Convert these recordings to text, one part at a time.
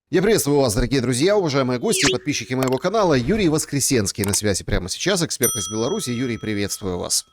Я приветствую вас, дорогие друзья, уважаемые гости, подписчики моего канала. Юрий Воскресенский на связи прямо сейчас, эксперт из Беларуси. Юрий, приветствую вас.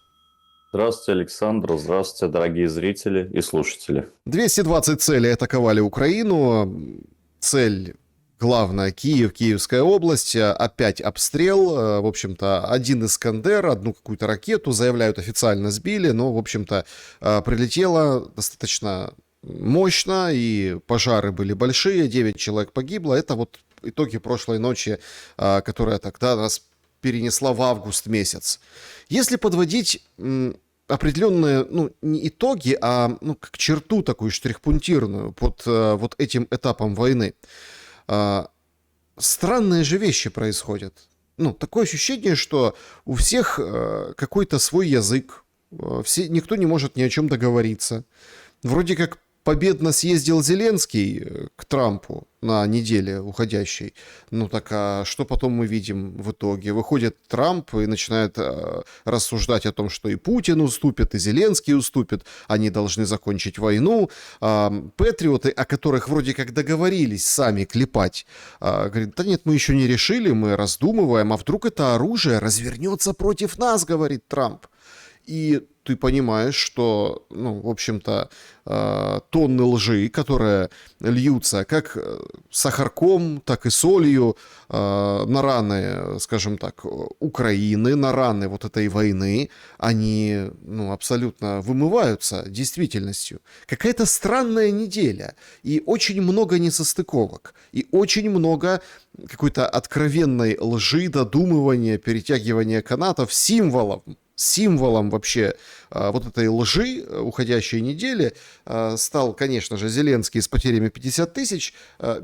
Здравствуйте, Александр. Здравствуйте, дорогие зрители и слушатели. 220 целей атаковали Украину. Цель главная — Киев, Киевская область. Опять обстрел. В общем-то, один «Искандер», одну какую-то ракету, заявляют, официально сбили, но, в общем-то, прилетело достаточно мощно, и пожары были большие, 9 человек погибло. Это вот итоги прошлой ночи, которая тогда нас перенесла в август месяц. Если подводить определенные, ну, не итоги, а как черту такую штрихпунктирную под вот этим этапом войны, а, странные же вещи происходят. Ну, такое ощущение, что у всех какой-то свой язык, никто не может ни о чем договориться. Вроде как победно съездил Зеленский к Трампу на неделе уходящей. Ну так а что потом мы видим в итоге? Выходит Трамп и начинает рассуждать о том, что и Путин уступит, и Зеленский уступит, они должны закончить войну. Патриоты, о которых вроде как договорились сами клепать, говорит, да нет, мы еще не решили, мы раздумываем, а вдруг это оружие развернется против нас, говорит Трамп. И ты понимаешь, что, ну, в общем-то, тонны лжи, которые льются как сахарком, так и солью на раны, скажем так, Украины, на раны вот этой войны, они, ну, абсолютно вымываются действительностью. Какая-то странная неделя, и очень много несостыковок, и очень много какой-то откровенной лжи, додумывания, перетягивания канатов, символом вообще вот этой лжи уходящей недели стал, конечно же, Зеленский с потерями 50 тысяч,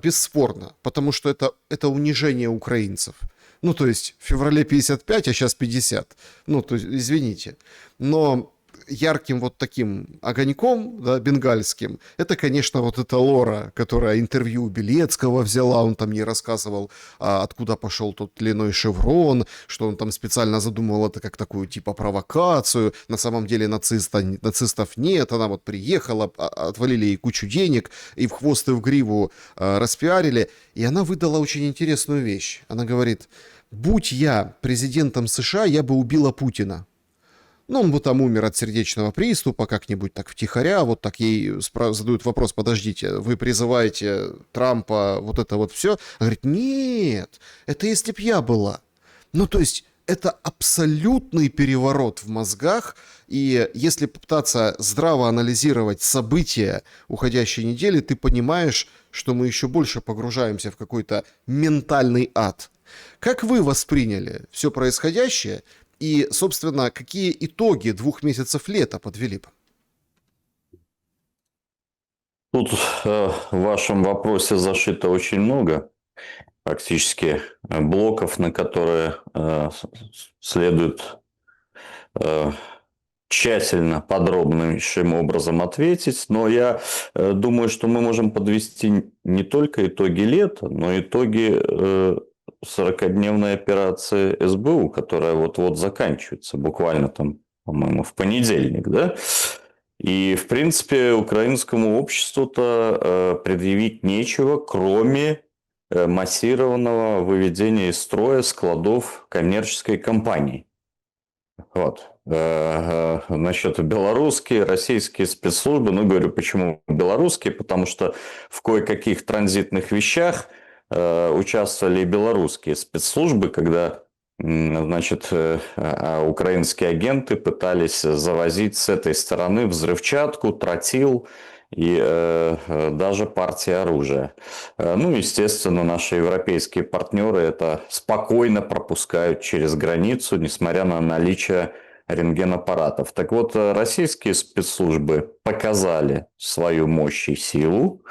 бесспорно, потому что это унижение украинцев. Ну, то есть в феврале 55, а сейчас 50. Ну, то есть, извините. Но ярким вот таким огоньком, да, бенгальским, это, конечно, вот эта Лора, которая интервью у Белецкого взяла, он там ей рассказывал, откуда пошел тот длинной шеврон, что он там специально задумывал это как такую типа провокацию, на самом деле нацистов нет, она вот приехала, отвалили ей кучу денег, и в хвост и в гриву распиарили, и она выдала очень интересную вещь. Она говорит, будь я президентом США, я бы убила Путина. Ну, он бы там умер от сердечного приступа, как-нибудь так втихаря, вот так ей задают вопрос, подождите, вы призываете Трампа, вот это вот все? Она говорит, нет, это если б я была. Ну, то есть, это абсолютный переворот в мозгах, и если попытаться здраво анализировать события уходящей недели, ты понимаешь, что мы еще больше погружаемся в какой-то ментальный ад. Как вы восприняли все происходящее? И, собственно, какие итоги 2 месяцев лета подвели бы? Тут в вашем вопросе зашито очень много практически блоков, на которые следует тщательно, подробнейшим образом ответить. Но я думаю, что мы можем подвести не только итоги лета, но и итоги 40-дневной операции СБУ, которая вот-вот заканчивается, буквально там, по-моему, в понедельник, да? И, в принципе, украинскому обществу-то предъявить нечего, кроме массированного выведения из строя складов коммерческой компании. Вот. Насчет белорусские, российские спецслужбы, ну, говорю, почему белорусские, потому что в кое-каких транзитных вещах участвовали и белорусские спецслужбы, когда, значит, украинские агенты пытались завозить с этой стороны взрывчатку, тротил и даже партии оружия. Ну, естественно, наши европейские партнеры это спокойно пропускают через границу, несмотря на наличие рентгенаппаратов. Так вот, российские спецслужбы показали свою мощь и силу.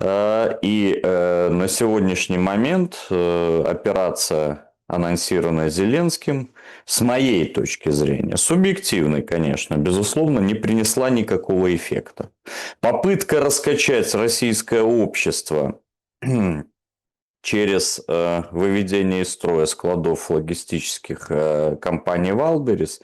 И на сегодняшний момент операция, анонсированная Зеленским, с моей точки зрения, субъективной, конечно, безусловно, не принесла никакого эффекта. Попытка раскачать российское общество через выведение из строя складов логистических компаний Валберис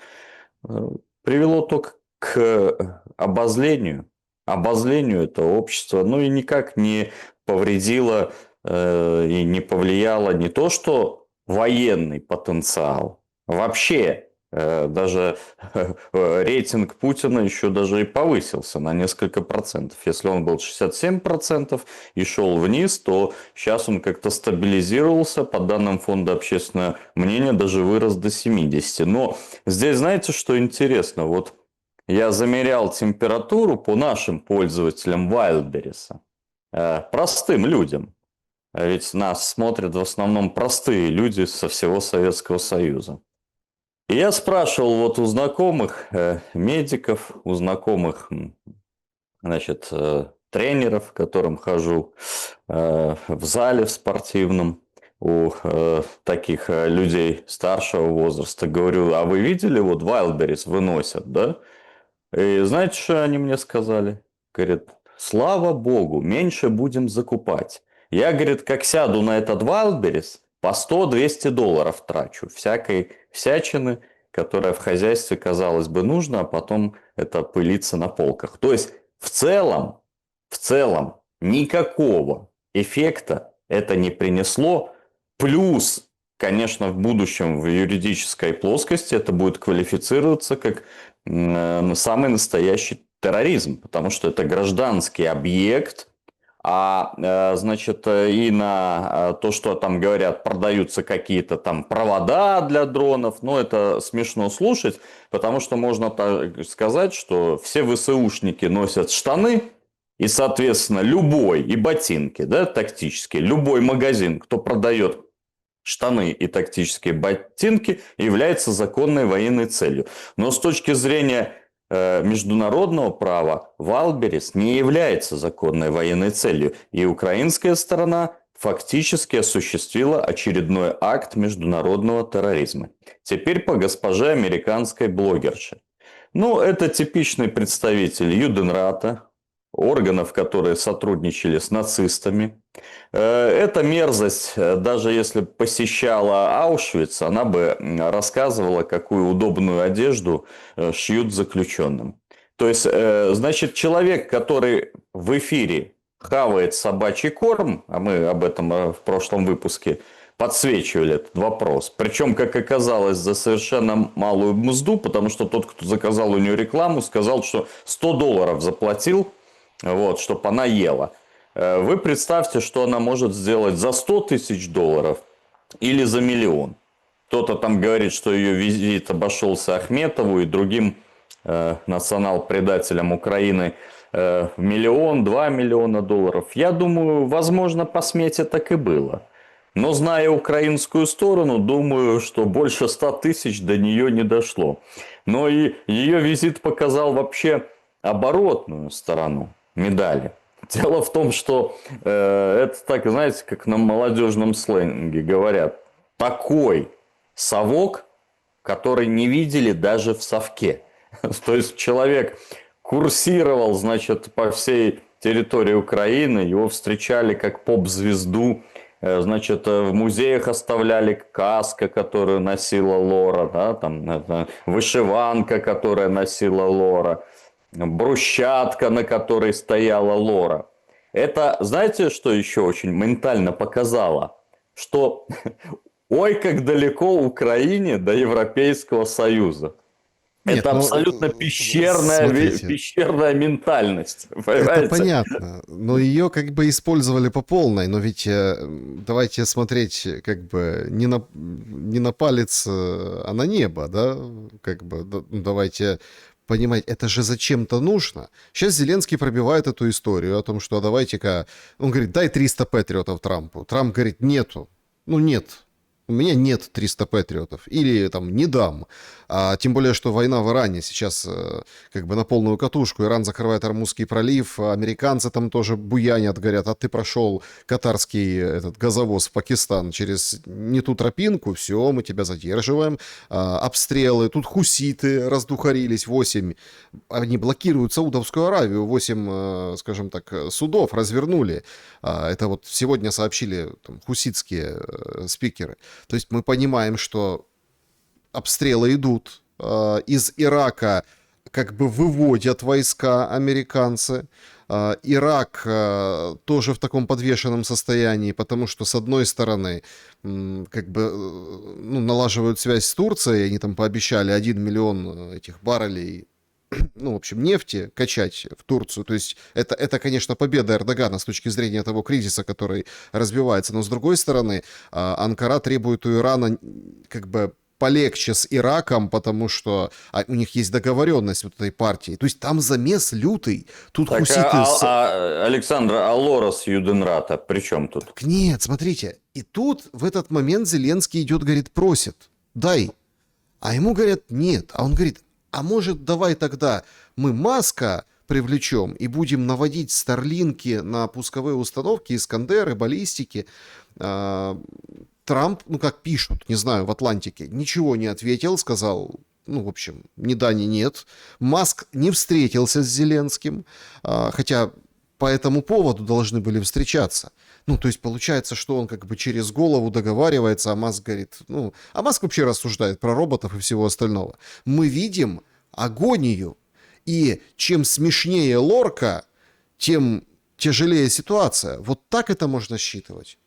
привело только к обозлению этого общества, ну и никак не повредило и не повлияло не то, что военный потенциал, вообще даже рейтинг Путина еще даже и повысился на несколько процентов. Если он был 67% и шел вниз, то сейчас он как-то стабилизировался. По данным Фонда общественного мнения, даже вырос до 70%. Но здесь знаете, что интересно? Вот я замерял температуру по нашим пользователям Wildberries, простым людям. А ведь нас смотрят в основном простые люди со всего Советского Союза. И я спрашивал вот у знакомых медиков, у знакомых, значит, тренеров, к которым хожу, в зале в спортивном, у таких людей старшего возраста, говорю, а вы видели, вот Wildberries выносят, да? И знаете, что они мне сказали? Говорят, слава богу, меньше будем закупать. Я, говорит, как сяду на этот Wildberries, по 100-200 долларов трачу. Всякой всячины, которая в хозяйстве, казалось бы, нужна, а потом это пылится на полках. То есть, в целом, никакого эффекта это не принесло. Плюс, конечно, в будущем в юридической плоскости это будет квалифицироваться как самый настоящий терроризм, потому что это гражданский объект, значит, и на то, что там говорят, продаются какие-то там провода для дронов, но это смешно слушать, потому что можно так сказать, что все ВСУшники носят штаны, и, соответственно, любой, и ботинки, да, тактические, любой магазин, кто продает штаны и тактические ботинки, является законной военной целью. Но с точки зрения международного права Wildberries не является законной военной целью. И украинская сторона фактически осуществила очередной акт международного терроризма. Теперь по госпоже американской блогерше. Ну, это типичный представитель Юденрата, органов, которые сотрудничали с нацистами. Эта мерзость, даже если посещала Аушвиц, она бы рассказывала, какую удобную одежду шьют заключенным. То есть, значит, человек, который в эфире хавает собачий корм, а мы об этом в прошлом выпуске подсвечивали этот вопрос, причем, как оказалось, за совершенно малую мзду, потому что тот, кто заказал у нее рекламу, сказал, что 100 долларов заплатил, вот, чтобы она ела. Вы представьте, что она может сделать за 100 тысяч долларов или за миллион. Кто-то там говорит, что ее визит обошелся Ахметову и другим национал-предателям Украины в 1-2 миллиона долларов. Я думаю, возможно, по смете так и было. Но зная украинскую сторону, думаю, что больше 100 тысяч до нее не дошло. Но и ее визит показал вообще оборотную сторону медали. Дело в том, что это так, знаете, как на молодежном сленге говорят, такой совок, который не видели даже в совке. То есть человек курсировал, значит, по всей территории Украины, его встречали как поп-звезду, значит, в музеях оставляли каска, которую носила Лора, да, там, вышиванка, которая носила Лора, брусчатка, на которой стояла Лора. Это, знаете, что еще очень ментально показало? Что ой, как далеко Украине до Европейского Союза. Нет, Это ну, абсолютно смотрите, пещерная ментальность. это Понимаете? понятно, но ее как бы использовали по полной, но ведь давайте смотреть как бы не на палец, а на небо, да, как бы давайте понимать, это же зачем-то нужно. Сейчас Зеленский пробивает эту историю о том, что давайте-ка, он говорит, дай 300 патриотов Трампу. Трамп говорит, нету, ну нет. У меня нет 300 патриотов. Или там не дам. Тем более, что война в Иране сейчас как бы на полную катушку. Иран закрывает Ормузский пролив. Американцы там тоже буянят, говорят, а ты прошел катарский этот газовоз в Пакистан через не ту тропинку, все, мы тебя задерживаем. Обстрелы. Тут хуситы раздухарились. 8. Они блокируют Саудовскую Аравию. 8, скажем так, судов развернули. Это вот сегодня сообщили там, хуситские спикеры. То есть мы понимаем, что обстрелы идут, из Ирака как бы выводят войска американцы, Ирак тоже в таком подвешенном состоянии, потому что, с одной стороны, как бы ну, налаживают связь с Турцией, они там пообещали 1 миллион этих баррелей, ну, в общем, нефти качать в Турцию. То есть это, конечно, победа Эрдогана с точки зрения того кризиса, который разбивается. Но, с другой стороны, Анкара требует у Ирана как бы полегче с Ираком, потому что у них есть договоренность вот этой партии. То есть там замес лютый. Тут Так, хуситы Александр, а Лорос Юденрата при чем тут? Так нет, смотрите. И тут в этот момент Зеленский идет, говорит, просит, дай. А ему говорят, нет. А он говорит, а может, давай тогда мы Маска привлечем и будем наводить старлинки на пусковые установки, Искандеры, баллистики. Трамп, ну как пишут, не знаю, в Атлантике, ничего не ответил, сказал, ну, в общем, ни да, ни нет. Маск не встретился с Зеленским, хотя по этому поводу должны были встречаться. Ну, то есть получается, что он как бы через голову договаривается, а Маск говорит, ну, а Маск вообще рассуждает про роботов и всего остального. Мы видим агонию, и чем смешнее лорка, тем тяжелее ситуация. Вот так это можно считывать.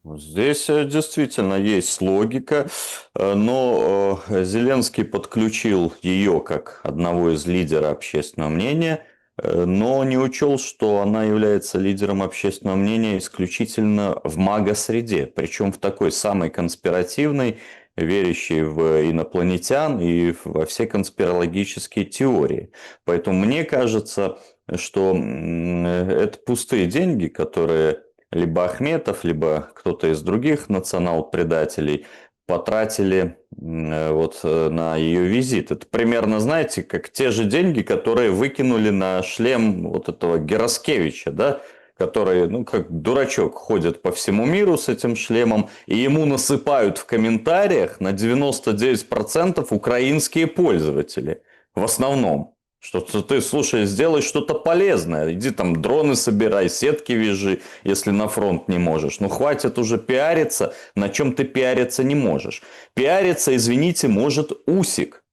Здесь действительно есть логика, но Зеленский подключил ее как одного из лидеров общественного мнения, но не учел, что она является лидером общественного мнения исключительно в мага-среде, причем в такой самой конспиративной, верящей в инопланетян и во все конспирологические теории. Поэтому мне кажется, что это пустые деньги, которые либо Ахметов, либо кто-то из других национал-предателей потратили вот на ее визит. Это примерно, знаете, как те же деньги, которые выкинули на шлем вот этого Гераскевича, да, который, ну, как дурачок, ходит по всему миру с этим шлемом, и ему насыпают в комментариях на 99% украинские пользователи. В основном. Что ты, слушай, сделай что-то полезное. Иди там дроны собирай, сетки вяжи, если на фронт не можешь. Ну, хватит уже пиариться, на чем ты пиариться не можешь. Пиариться, извините, может Усик.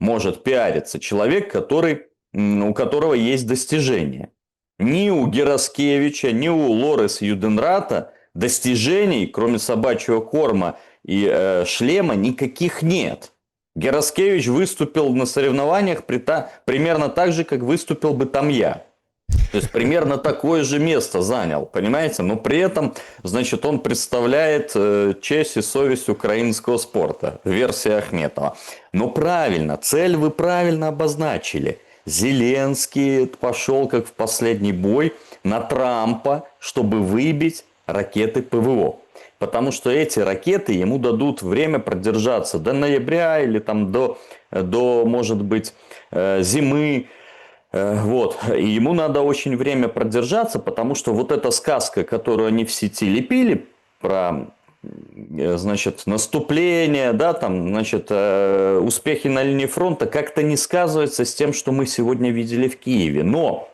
Может пиариться человек, у которого есть достижения. Ни у Гераскевича, ни у Лорес Юденрата достижений, кроме собачьего корма и шлема, никаких нет. Гераскевич выступил на соревнованиях примерно так же, как выступил бы там я. То есть примерно такое же место занял, понимаете? Но при этом, значит, он представляет честь и совесть украинского спорта, версия Ахметова. Но правильно, цель вы правильно обозначили. Зеленский пошел, как в последний бой, на Трампа, чтобы выбить ракеты ПВО. Потому что эти ракеты ему дадут время продержаться до ноября или там до может быть, зимы. Вот. И ему надо очень время продержаться, потому что вот эта сказка, которую они в сети лепили про, значит, наступление, да, там, значит, успехи на линии фронта, как-то не сказывается с тем, что мы сегодня видели в Киеве. Но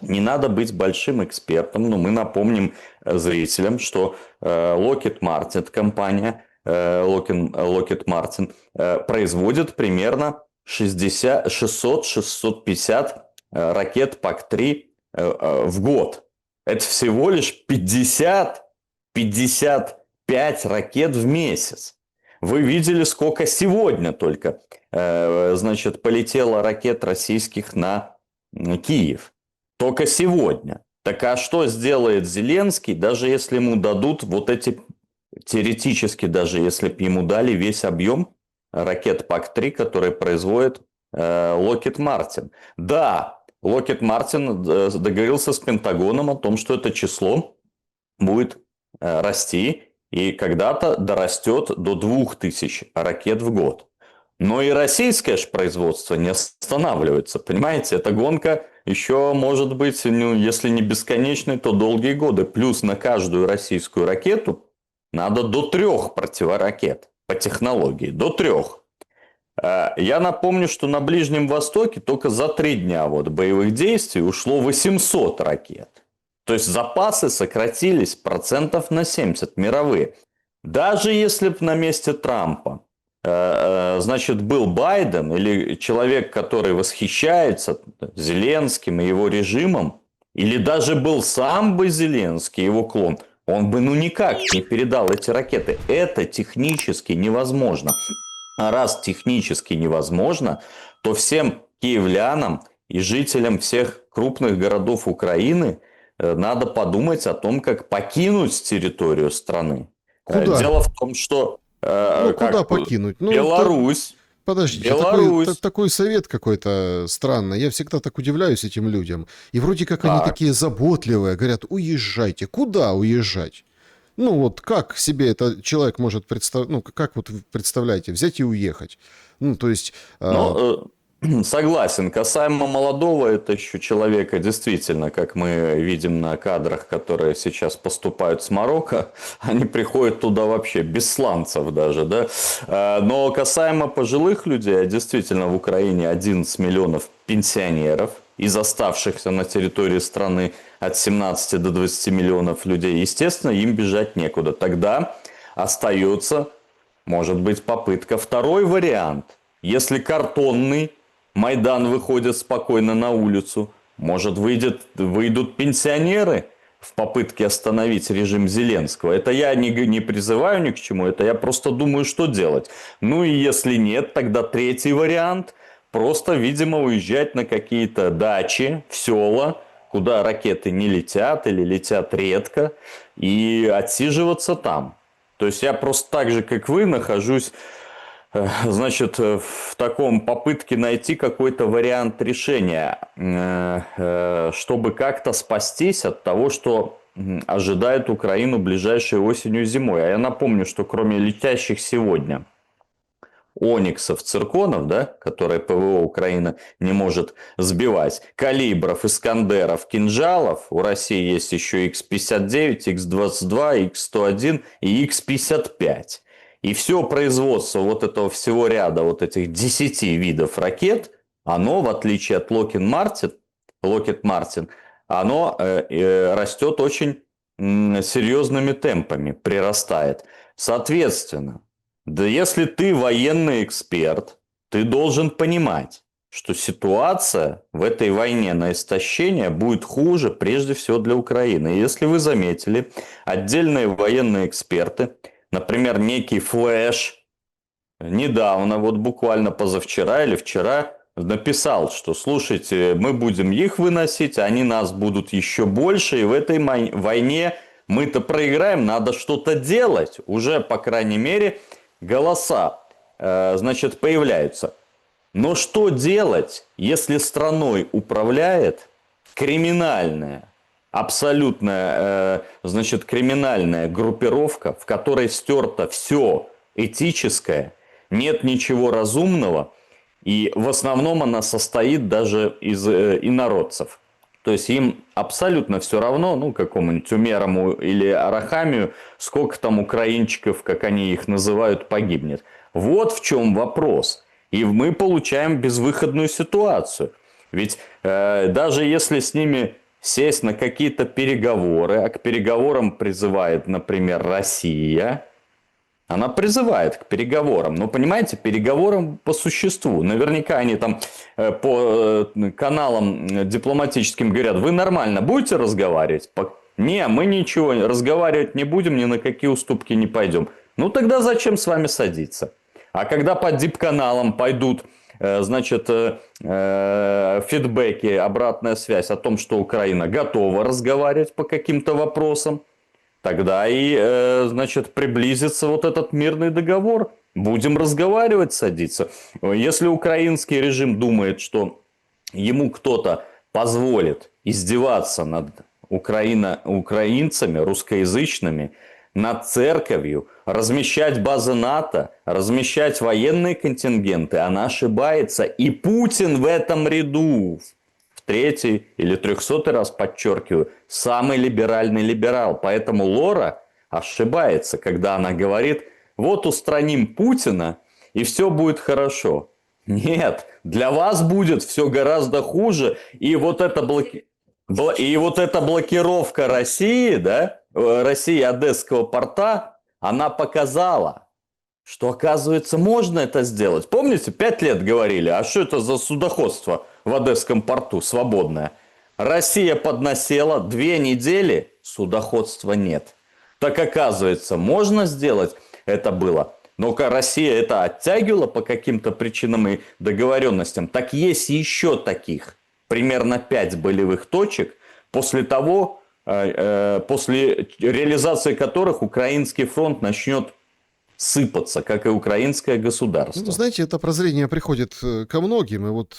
не надо быть большим экспертом, но мы напомним зрителям, что Lockheed Martin, компания Lockheed Martin, производит примерно 600-650 ракет ПАК-3 в год. Это всего лишь 50-55 ракет в месяц. Вы видели, сколько сегодня только, значит, полетело ракет российских на Киев. Только сегодня. Так а что сделает Зеленский, даже если ему дадут вот эти, теоретически, даже если бы ему дали весь объем ракет ПАК-3, которые производит Lockheed Martin. Да, Lockheed Martin договорился с Пентагоном о том, что это число будет расти и когда-то дорастет до 2000 ракет в год. Но и российское же производство не останавливается, понимаете? Эта гонка еще может быть, ну, если не бесконечной, то долгие годы. Плюс на каждую российскую ракету надо до 3 противоракет по технологии. До 3. Я напомню, что на Ближнем Востоке только за 3 дня вот боевых действий ушло 800 ракет. То есть запасы сократились процентов на 70 мировые. Даже если бы на месте Трампа значит, был Байден или человек, который восхищается Зеленским и его режимом, или даже был сам бы Зеленский, его клон, он бы ну никак не передал эти ракеты. Это технически невозможно. А раз технически невозможно, то всем киевлянам и жителям всех крупных городов Украины надо подумать о том, как покинуть территорию страны. Куда? Дело в том, что Ну, куда как покинуть? Беларусь, Подождите, Беларусь, такой совет какой-то странный. Я всегда так удивляюсь этим людям. И вроде как они так, такие заботливые, говорят, уезжайте. Куда уезжать? Ну вот как себе это человек может представить, ну как вот вы представляете, взять и уехать? Ну то есть, но согласен, касаемо молодого, это еще человека, действительно, как мы видим на кадрах, которые сейчас поступают с Марокко, они приходят туда вообще без сланцев даже, да. Но касаемо пожилых людей, действительно в Украине 11 миллионов пенсионеров из оставшихся на территории страны от 17 до 20 миллионов людей, естественно, им бежать некуда. Тогда остается, может быть, попытка. Второй вариант. Если картонный Майдан выходит спокойно на улицу, может, выйдут пенсионеры в попытке остановить режим Зеленского. Это я не призываю ни к чему, это я просто думаю, что делать. Ну и если нет, тогда третий вариант. Просто, видимо, уезжать на какие-то дачи, в села, куда ракеты не летят или летят редко, и отсиживаться там. То есть я просто так же, как вы, нахожусь, значит, в таком попытке найти какой-то вариант решения, чтобы как-то спастись от того, что ожидает Украину ближайшей осенью и зимой. А я напомню, что кроме летящих сегодня Ониксов, цирконов, да, которые ПВО Украина не может сбивать, калибров, искандеров, кинжалов, у России есть еще Х-59, Х-22, Х-101 и Х-55. И все производство вот этого всего ряда, вот этих 10 видов ракет, оно, в отличие от Lockheed Martin, оно растет очень серьезными темпами, прирастает. Соответственно, да если ты военный эксперт, ты должен понимать, что ситуация в этой войне на истощение будет хуже прежде всего для Украины. И если вы заметили, отдельные военные эксперты, например, некий Флэш, недавно, вот буквально позавчера или вчера, написал, что, слушайте, мы будем их выносить, они нас будут еще больше, и в этой войне мы-то проиграем, надо что-то делать. Уже, по крайней мере, голоса, значит, появляются. Но что делать, если страной управляет криминальная, абсолютная, значит, криминальная группировка, в которой стерто все этическое, нет ничего разумного, и в основном она состоит даже из инородцев. То есть им абсолютно все равно, ну, какому-нибудь Умерому или Арахамию, сколько там украинчиков, как они их называют, погибнет. Вот в чем вопрос. И мы получаем безвыходную ситуацию. Ведь даже если с ними сесть на какие-то переговоры, а к переговорам призывает, например, Россия, она призывает к переговорам. Но, понимаете, переговорам по существу. Наверняка они там по каналам дипломатическим говорят, вы нормально будете разговаривать? Не, мы ничего разговаривать не будем, ни на какие уступки не пойдем. Ну, тогда зачем с вами садиться? А когда по дип-каналам пойдут, значит, фидбэки, обратная связь о том, что Украина готова разговаривать по каким-то вопросам, тогда и, значит, приблизится вот этот мирный договор. Будем разговаривать, садиться. Если украинский режим думает, что ему кто-то позволит издеваться над украинцами, русскоязычными, над церковью, размещать базы НАТО, размещать военные контингенты, она ошибается. И Путин в этом ряду, в третий или 300-й раз подчеркиваю, самый либеральный либерал. Поэтому Лора ошибается, когда она говорит, вот устраним Путина, и все будет хорошо. Нет, для вас будет все гораздо хуже. И вот эта блокировка России, да, России Одесского порта, она показала, что, оказывается, можно это сделать. Помните, 5 лет говорили, а что это за судоходство в Одесском порту свободное? Россия поднасела, 2 недели, судоходства нет. Так оказывается, можно сделать это было. Но-ка, Россия это оттягивала по каким-то причинам и договоренностям. Так есть еще таких. Примерно 5 болевых точек, после того, после реализации которых украинский фронт начнет сыпаться, как и украинское государство. Знаете, это прозрение приходит ко многим, и вот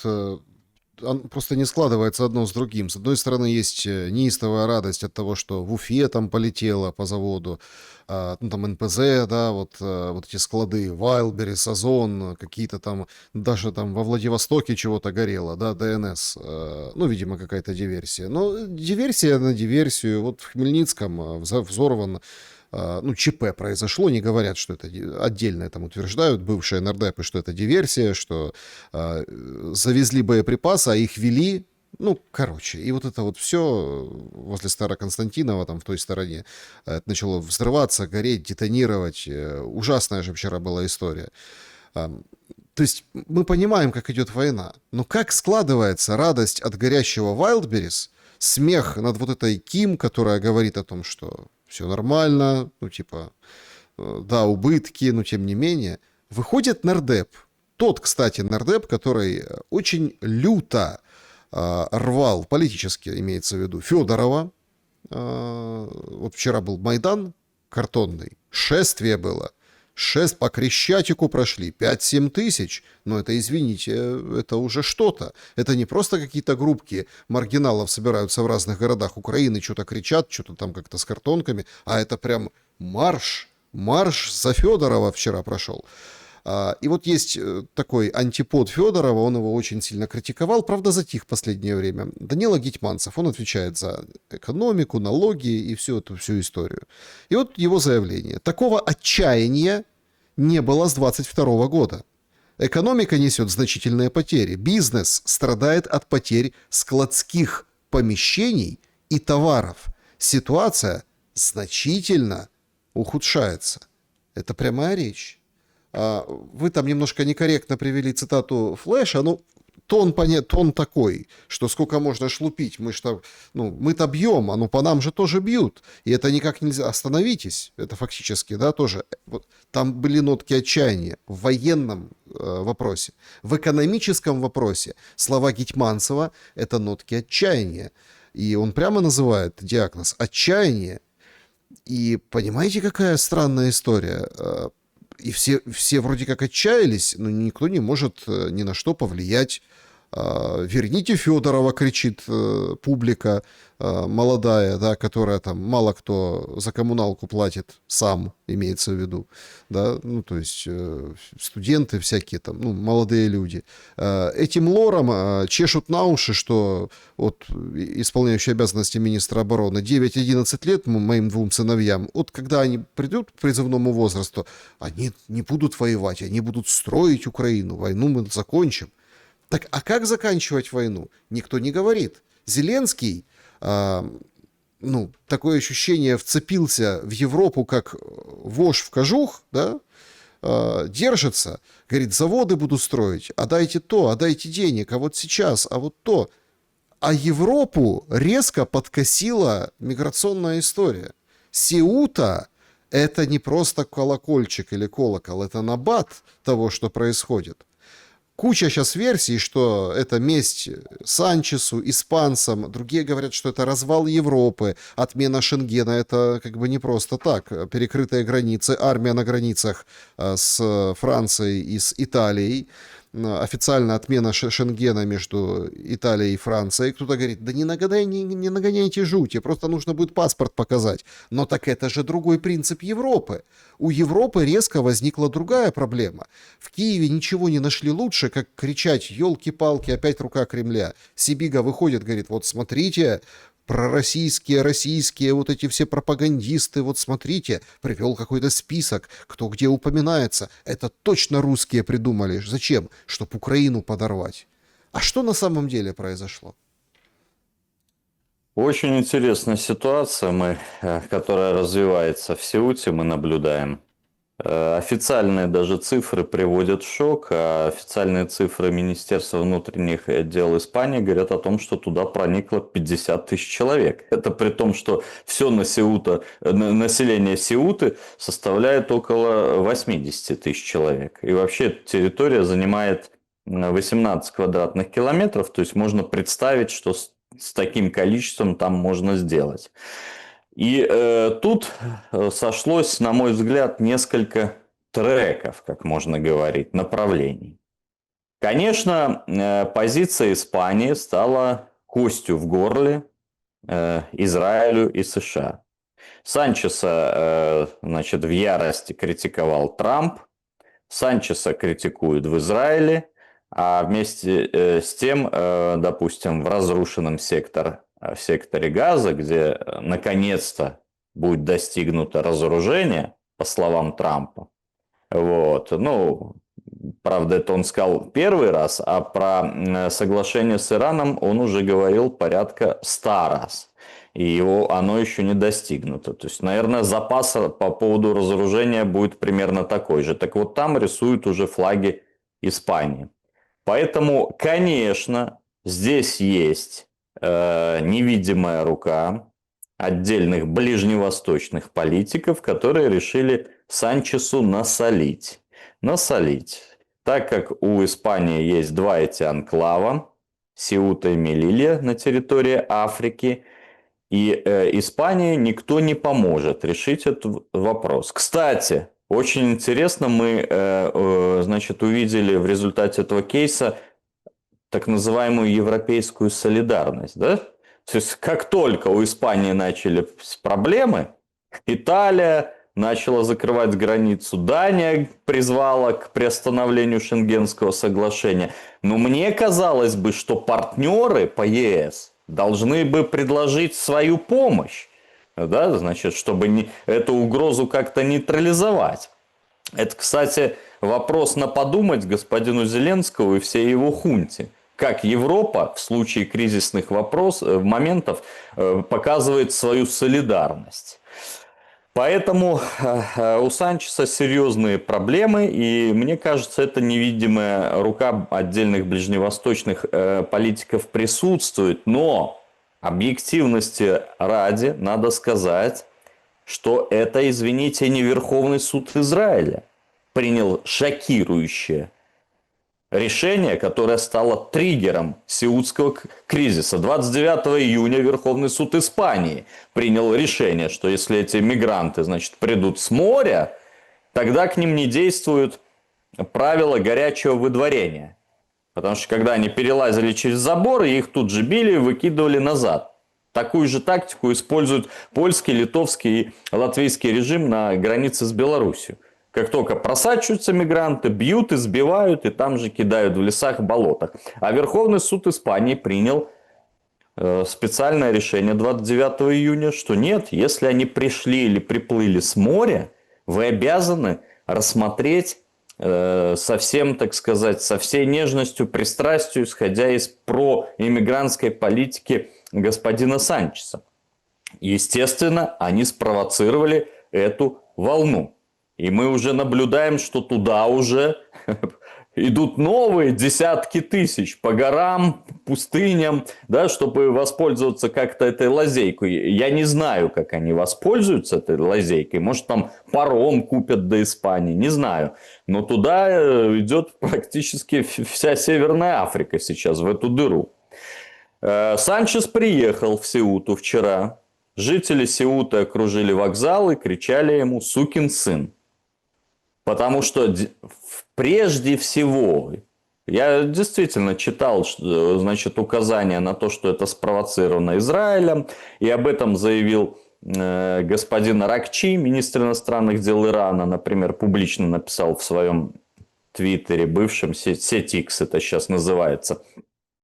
просто не складывается одно с другим. С одной стороны, есть неистовая радость от того, что в Уфе там полетело по заводу, ну, там НПЗ, да, вот эти склады, Вайлдберрис, Озон, какие-то там, даже там во Владивостоке чего-то горело, да, ДНС, ну, видимо, какая-то диверсия. Но диверсия на диверсию. Вот в Хмельницком взорван, ну, ЧП произошло, не говорят, что это отдельно там утверждают бывшие нардепы, что это диверсия, что завезли боеприпасы, а их вели, ну, короче, и вот это вот все возле Староконстантинова, там в той стороне, это начало взрываться, гореть, детонировать. Ужасная же вчера была история. То есть мы понимаем, как идет война, но как складывается радость от горящего Wildberries, смех над вот этой Ким, которая говорит о том, что все нормально, ну, типа, да, убытки, но тем не менее. Выходит нардеп. Тот, кстати, нардеп, который очень люто рвал, политически имеется в виду, Федорова. Вот вчера был Майдан картонный, шествие было. По Крещатику прошли, 5-7 тысяч. Но это, извините, это уже что-то. Это не просто какие-то группки маргиналов собираются в разных городах Украины, что-то кричат, что-то там как-то с картонками, а это прям марш за Федорова вчера прошел. И вот есть такой антипод Федорова, он его очень сильно критиковал, правда, затих в последнее время. Данила Гетманцев, он отвечает за экономику, налоги и всю эту всю историю. И вот его заявление. Такого отчаяния не было с 22 года. Экономика несет значительные потери. Бизнес страдает от потерь складских помещений и товаров. Ситуация значительно ухудшается. Это прямая речь. Вы там немножко некорректно привели цитату Флэша, но тон такой, что сколько можно шлупить, мы-то бьем, а по нам же тоже бьют, и это никак нельзя, остановитесь, это фактически, да, тоже, вот, там были нотки отчаяния в военном вопросе, в экономическом вопросе слова Гетманцева — это нотки отчаяния, и он прямо называет диагноз отчаяние, и понимаете, какая странная история. И все вроде как отчаялись, но никто не может ни на что повлиять. «Верните Федорова», кричит публика молодая, да, которая там мало кто за коммуналку платит сам, имеется в виду, да, ну, то есть студенты всякие там, ну, молодые люди. Этим лором чешут на уши, что вот исполняющий обязанности министра обороны 9-11 лет моим 2 сыновьям, вот когда они придут к призывному возрасту, они не будут воевать, они будут строить Украину, войну мы закончим. Так, а как заканчивать войну? Никто не говорит. Зеленский, такое ощущение, вцепился в Европу как вошь в кожух, да, держится, говорит, заводы буду строить, а дайте то, а дайте денег, а вот сейчас, а вот то. А Европу резко подкосила миграционная история. Сеута — это не просто колокольчик или колокол, это набат того, что происходит. Куча сейчас версий, что это месть Санчесу, испанцам. Другие говорят, что это развал Европы, отмена Шенгена. Это как бы не просто так. Перекрытые границы, армия на границах с Францией и с Италией. Официально отмена Шенгена между Италией и Францией. Кто-то говорит, да не нагоняйте жути, просто нужно будет паспорт показать. Но так это же другой принцип Европы. У Европы резко возникла другая проблема. В Киеве ничего не нашли лучше, как кричать «елки-палки, опять рука Кремля». Сибига выходит, говорит, вот смотрите, пророссийские, российские, вот эти все пропагандисты, вот смотрите, привел какой-то список, кто где упоминается. Это точно русские придумали. Зачем? Чтоб Украину подорвать. А что на самом деле произошло? Очень интересная ситуация, которая развивается в Сеуте, мы наблюдаем. Официальные даже цифры приводят в шок, а официальные цифры Министерства внутренних дел Испании говорят о том, что туда проникло 50 тысяч человек. Это при том, что все население Сеуты составляет около 80 тысяч человек. И вообще территория занимает 18 квадратных километров, то есть можно представить, что с таким количеством там можно сделать. И тут сошлось, на мой взгляд, несколько треков, как можно говорить, направлений. Конечно, позиция Испании стала костью в горле Израилю и США. Санчеса, значит, в ярости критиковал Трамп, Санчеса критикуют в Израиле, а вместе с тем, допустим, в разрушенном секторе Газа, где наконец-то будет достигнуто разоружение, по словам Трампа, вот, ну, правда, это он сказал первый раз, а про соглашение с Ираном он уже говорил порядка 100 раз. И оно еще не достигнуто. То есть, наверное, запас по поводу разоружения будет примерно такой же. Так вот, там рисуют уже флаги Испании. Поэтому, конечно, здесь есть невидимая рука отдельных ближневосточных политиков, которые решили Санчесу насолить. Насолить. Так как у Испании есть два эти анклава, Сеута и Мелилья на территории Африки, и Испании никто не поможет решить этот вопрос. Кстати, очень интересно, мы значит, увидели в результате этого кейса так называемую европейскую солидарность. Да? То есть, как только у Испании начали проблемы, Италия начала закрывать границу, Дания призвала к приостановлению Шенгенского соглашения. Но мне казалось бы, что партнеры по ЕС должны бы предложить свою помощь, да, значит, чтобы эту угрозу как-то нейтрализовать. Это, кстати, вопрос на подумать господину Зеленскому и всей его хунте. Как Европа в случае кризисных моментов показывает свою солидарность. Поэтому у Санчеса серьезные проблемы, и мне кажется, эта невидимая рука отдельных ближневосточных политиков присутствует. Но объективности ради надо сказать, что это, извините, не Верховный суд Израиля принял шокирующее решение, которое стало триггером сеутского кризиса. 29 июня Верховный суд Испании принял решение, что если эти мигранты, значит, придут с моря, тогда к ним не действуют правила горячего выдворения. Потому что когда они перелазили через заборы, их тут же били и выкидывали назад. Такую же тактику используют польский, литовский и латвийский режим на границе с Беларусью. Как только просачиваются мигранты, бьют, избивают и там же кидают в лесах, болотах. А Верховный суд Испании принял специальное решение 29 июня, что нет, если они пришли или приплыли с моря, вы обязаны рассмотреть со всем, так сказать, со всей нежностью, пристрастию, исходя из проиммигрантской политики господина Санчеса. Естественно, они спровоцировали эту волну. И мы уже наблюдаем, что туда уже идут новые десятки тысяч по горам, пустыням, да, чтобы воспользоваться как-то этой лазейкой. Я не знаю, как они воспользуются этой лазейкой. Может, там паром купят до Испании, не знаю. Но туда идет практически вся Северная Африка сейчас, в эту дыру. Санчес приехал в Сеуту вчера. Жители Сеуты окружили вокзал и кричали ему «сукин сын». Потому что прежде всего, я действительно читал, значит, указания на то, что это спровоцировано Израилем, и об этом заявил господин Аракчи, министр иностранных дел Ирана, например, публично написал в своем твиттере, бывшем сеть X это сейчас называется,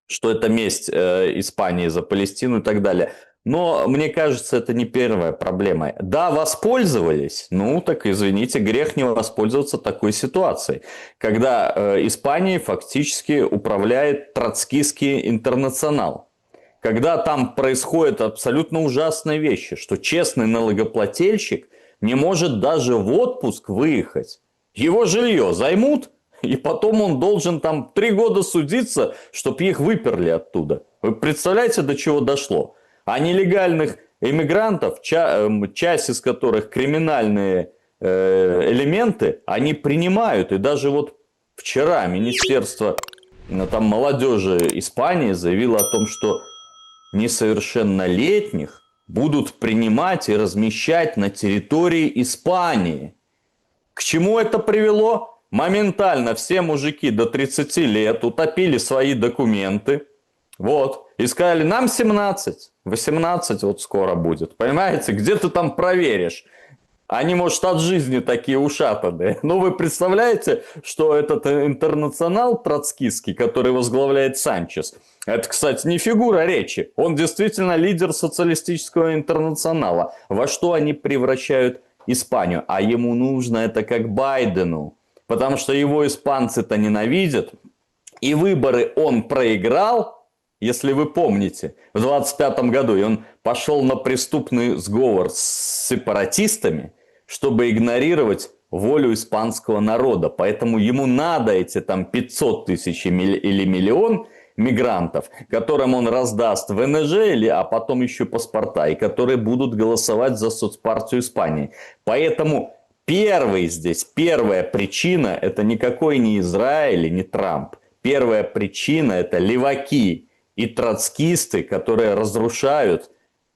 что это месть Испании за Палестину и так далее. Но, мне кажется, это не первая проблема. Да, воспользовались, ну так извините, грех не воспользоваться такой ситуацией. Когда Испанией фактически управляет троцкистский интернационал. Когда там происходят абсолютно ужасные вещи, что честный налогоплательщик не может даже в отпуск выехать. Его жилье займут, и потом он должен там 3 года судиться, чтобы их выперли оттуда. Вы представляете, до чего дошло? А нелегальных иммигрантов, часть из которых криминальные элементы, они принимают. И даже вот вчера Министерство там, молодежи Испании заявило о том, что несовершеннолетних будут принимать и размещать на территории Испании. К чему это привело? Моментально все мужики до 30 лет утопили свои документы. Вот. И сказали, нам 17, 18 вот скоро будет. Понимаете, где ты там проверишь? Они, может, от жизни такие ушатанные. Но вы представляете, что этот интернационал троцкистский, который возглавляет Санчес, это, кстати, не фигура речи. Он действительно лидер социалистического интернационала. Во что они превращают Испанию? А ему нужно это как Байдену. Потому что его испанцы-то ненавидят. И выборы он проиграл, если вы помните, в 25 году. И он пошел на преступный сговор с сепаратистами, чтобы игнорировать волю испанского народа. Поэтому ему надо эти там 500 тысяч или миллион мигрантов, которым он раздаст ВНЖ, а потом еще паспорта, и которые будут голосовать за соцпартию Испании. Поэтому первая причина – это никакой не Израиль и не Трамп. Первая причина – это леваки и троцкисты, которые разрушают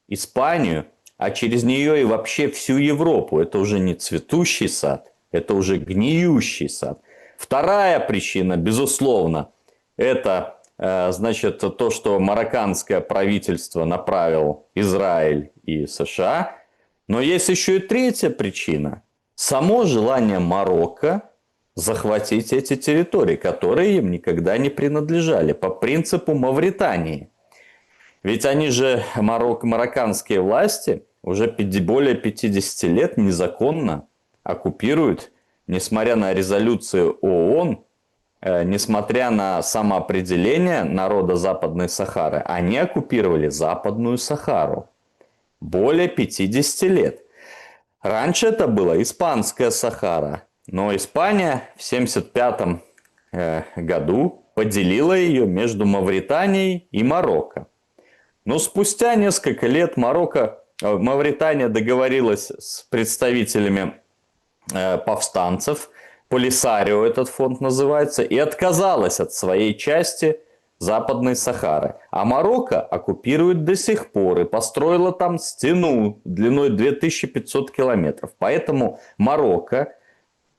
Испанию, а через нее и вообще всю Европу. Это уже не цветущий сад, это уже гниющий сад. Вторая причина, безусловно, это значит то, что марокканское правительство направил Израиль и США. Но есть еще и третья причина. Само желание Марокко захватить эти территории, которые им никогда не принадлежали, по принципу Мавритании. Ведь они же, марокканские власти, уже более 50 лет незаконно оккупируют, несмотря на резолюцию ООН, несмотря на самоопределение народа Западной Сахары, они оккупировали Западную Сахару более 50 лет. Раньше это была Испанская Сахара, но Испания в 1975 году поделила ее между Мавританией и Марокко. Но спустя несколько лет Мавритания договорилась с представителями повстанцев, Полисарио этот фонд называется, и отказалась от своей части Западной Сахары. А Марокко оккупирует до сих пор и построила там стену длиной 2500 километров. Поэтому Марокко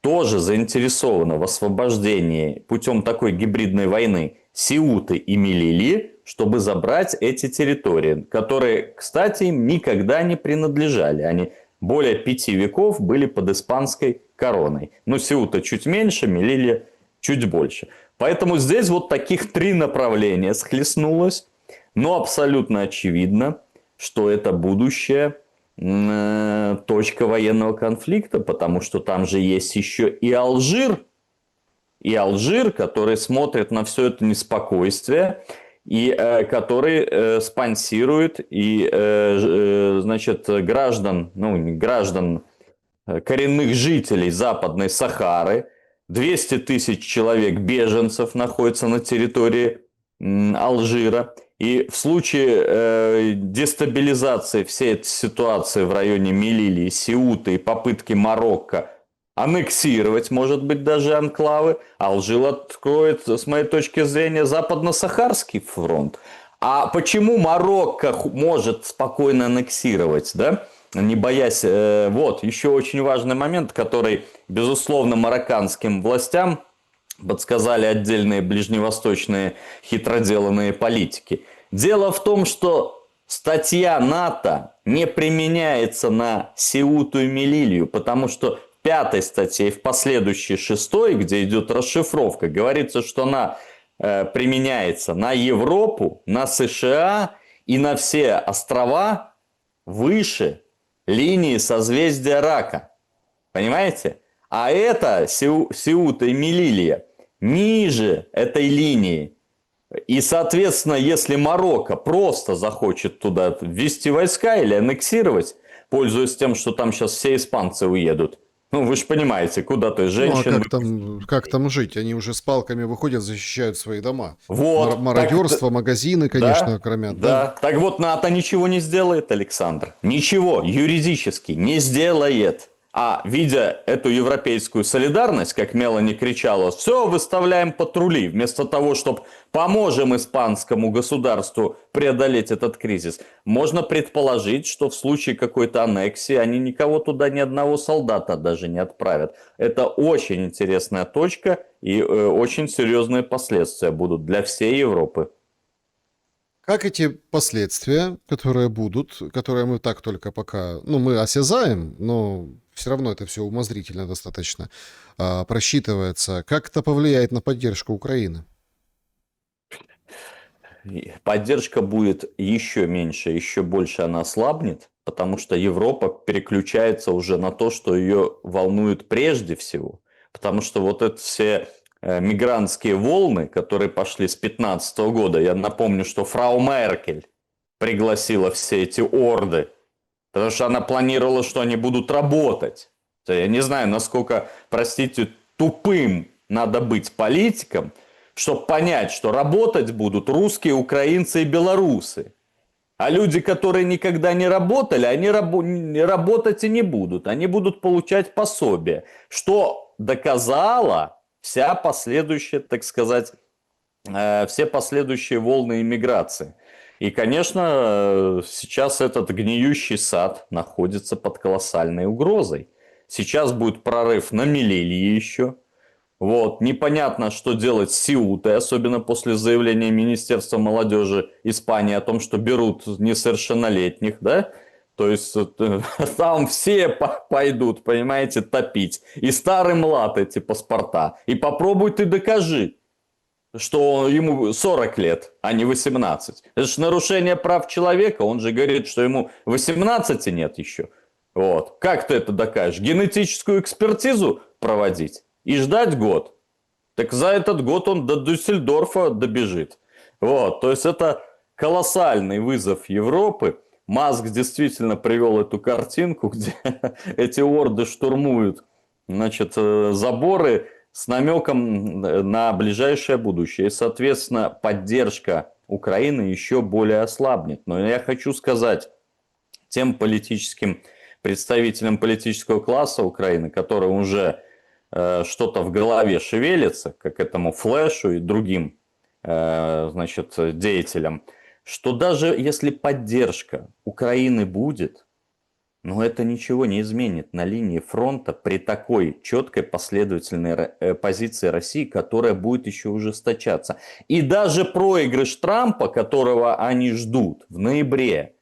тоже заинтересовано в освобождении путем такой гибридной войны Сеуты и Мелильи, чтобы забрать эти территории, которые, кстати, им никогда не принадлежали. Они более 5 веков были под испанской короной. Но Сеута чуть меньше, Мелилья чуть больше. Поэтому здесь вот таких 3 направления схлестнулось. Но абсолютно очевидно, что это будущая точка военного конфликта, потому что там же есть еще и Алжир. И Алжир, который смотрит на все это неспокойствие, и который спонсирует и, значит, граждан коренных жителей Западной Сахары. 200 тысяч человек беженцев находятся на территории Алжира. И в случае дестабилизации всей этой ситуации в районе Мелильи, Сеуты и попытки Марокко аннексировать, может быть, даже анклавы, Алжир откроет, с моей точки зрения, Западно-Сахарский фронт. А почему Марокко может спокойно аннексировать, да? Не боясь... Вот, еще очень важный момент, который, безусловно, марокканским властям подсказали отдельные ближневосточные хитроделанные политики. Дело в том, что статья НАТО не применяется на Сеуту и Мелилью, потому что в 5 статье и в последующей 6, где идет расшифровка, говорится, что она применяется на Европу, на США и на все острова выше линии созвездия Рака. Понимаете? А это Сеута и Мелилья ниже этой линии. И, соответственно, если Марокко просто захочет туда ввести войска или аннексировать, пользуясь тем, что там сейчас все испанцы уедут. Ну, вы же понимаете, куда ты Ну а женщин... как там жить? Они уже с палками выходят, защищают свои дома. Вот, так, Мародерство, магазины, конечно, да, громят, да? да. Так вот, НАТО ничего не сделает, Александр. Ничего юридически не сделает. А видя эту европейскую солидарность, как Мелани кричала, все, выставляем патрули, вместо того, чтобы поможем испанскому государству преодолеть этот кризис, можно предположить, что в случае какой-то аннексии они никого туда, ни одного солдата даже не отправят. Это очень интересная точка и очень серьезные последствия будут для всей Европы. Как эти последствия, которые будут, которые мы так только пока, ну, мы осязаем, но все равно это все умозрительно достаточно просчитывается, как это повлияет на поддержку Украины? Поддержка будет еще меньше, еще больше она ослабнет, потому что Европа переключается уже на то, что ее волнует прежде всего. Потому что вот это все мигрантские волны, которые пошли с 2015 года, я напомню, что фрау Меркель пригласила все эти орды, потому что она планировала, что они будут работать. Я не знаю, насколько, простите, тупым надо быть политиком, чтобы понять, что работать будут русские, украинцы и белорусы. А люди, которые никогда не работали, они работать и не будут. Они будут получать пособие. Что доказала вся последующая, так сказать, все последующие волны иммиграции. И, конечно, сейчас этот гниющий сад находится под колоссальной угрозой. Сейчас будет прорыв на Мелилье еще. Вот. Непонятно, что делать с Сеутой, особенно после заявления Министерства молодежи Испании о том, что берут несовершеннолетних, да? То есть там все пойдут, понимаете, топить. И старый млад эти паспорта. И попробуй ты докажи, что ему 40 лет, а не 18. Это же нарушение прав человека. Он же говорит, что ему 18 нет еще. Вот. Как ты это докажешь? Генетическую экспертизу проводить и ждать год. Так за этот год он до Дюссельдорфа добежит. Вот. То есть это колоссальный вызов Европы. Маск действительно привел эту картинку, где эти орды штурмуют, значит, заборы с намеком на ближайшее будущее. И, соответственно, поддержка Украины еще более ослабнет. Но я хочу сказать тем политическим представителям политического класса Украины, которые уже что-то в голове шевелится, как этому Флэшу и другим значит, деятелям, что даже если поддержка Украины будет, но это ничего не изменит на линии фронта при такой четкой последовательной позиции России, которая будет еще ужесточаться. И даже проигрыш Трампа, которого они ждут в ноябре,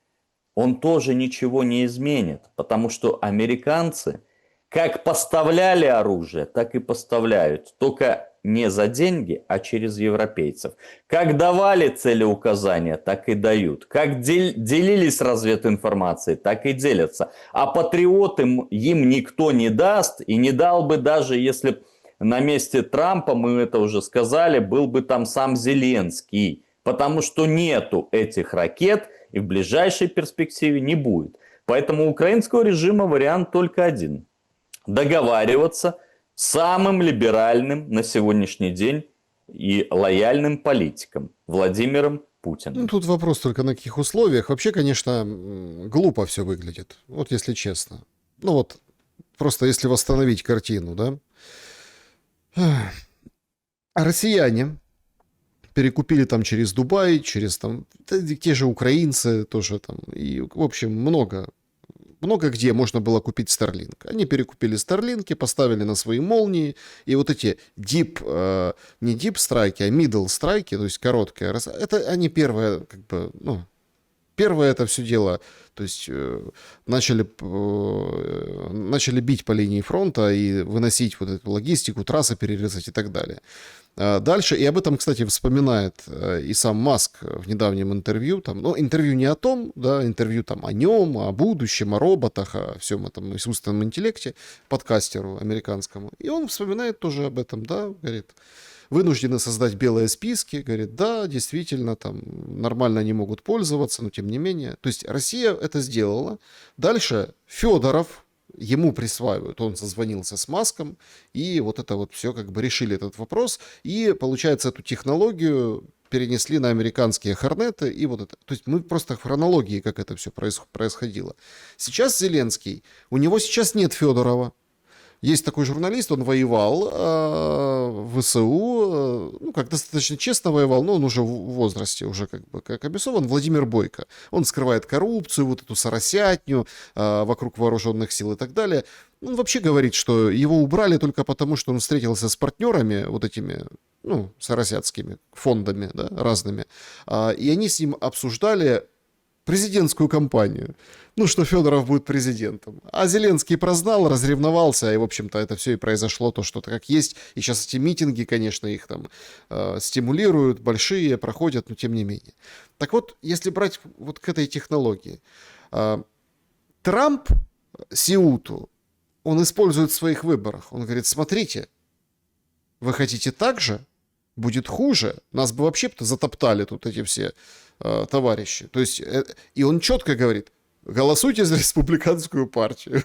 он тоже ничего не изменит, потому что американцы как поставляли оружие, так и поставляют, только не за деньги, а через европейцев. Как давали целеуказания, так и дают. Как делились развединформацией, так и делятся. А патриотам им никто не даст и не дал бы, даже если на месте Трампа, мы это уже сказали, был бы там сам Зеленский. Потому что нету этих ракет и в ближайшей перспективе не будет. Поэтому у украинского режима вариант только один. Договариваться с самым либеральным на сегодняшний день и лояльным политиком Владимиром Путиным. Ну, тут вопрос только на каких условиях. Вообще, конечно, глупо все выглядит, вот если честно. Ну вот, просто если восстановить картину, да. А россияне перекупили там через Дубай, через там те же украинцы тоже там. И, в общем, много где можно было купить Starlink. Они перекупили Starlink, поставили на свои молнии, и вот эти не deep страйки, а middle страйки, то есть короткие, это они первое, как бы, ну, первое это все дело, то есть начали бить по линии фронта и выносить вот эту логистику, трассы перерезать и так далее. Дальше, и об этом, кстати, вспоминает и сам Маск в недавнем интервью, там, ну, интервью не о том, да, интервью там о нем, о будущем, о роботах, о всем этом искусственном интеллекте, подкастеру американскому. И он вспоминает тоже об этом, да, говорит, вынуждены создать белые списки, говорит, да, действительно, там, нормально они могут пользоваться, но тем не менее. То есть Россия это сделала. Дальше Федоров, ему присваивают, он созвонился с Маском, и вот это вот все как бы решили этот вопрос, и, получается, эту технологию перенесли на американские Хорнеты, и вот это. То есть мы просто в хронологии, как это все происходило. Сейчас Зеленский, у него сейчас нет Федорова. Есть такой журналист, он воевал в ВСУ, ну, как достаточно честно воевал, но он уже в возрасте, уже как обрисован, Владимир Бойко. Он скрывает коррупцию, вот эту соросятню вокруг вооруженных сил и так далее. Он вообще говорит, что его убрали только потому, что он встретился с партнерами, вот этими, ну, соросятскими фондами, да, разными, и они с ним обсуждали президентскую кампанию. Ну, что Федоров будет президентом. А Зеленский прознал, разревновался, и, в общем-то, это все и произошло, то, что-то как есть. И сейчас эти митинги, конечно, их там стимулируют, большие, проходят, но тем не менее. Так вот, если брать вот к этой технологии, Трамп Сеуту, он использует в своих выборах. Он говорит, смотрите, вы хотите так же? Будет хуже. Нас бы вообще-то затоптали тут эти все товарищи. То есть, и он четко говорит, голосуйте за республиканскую партию.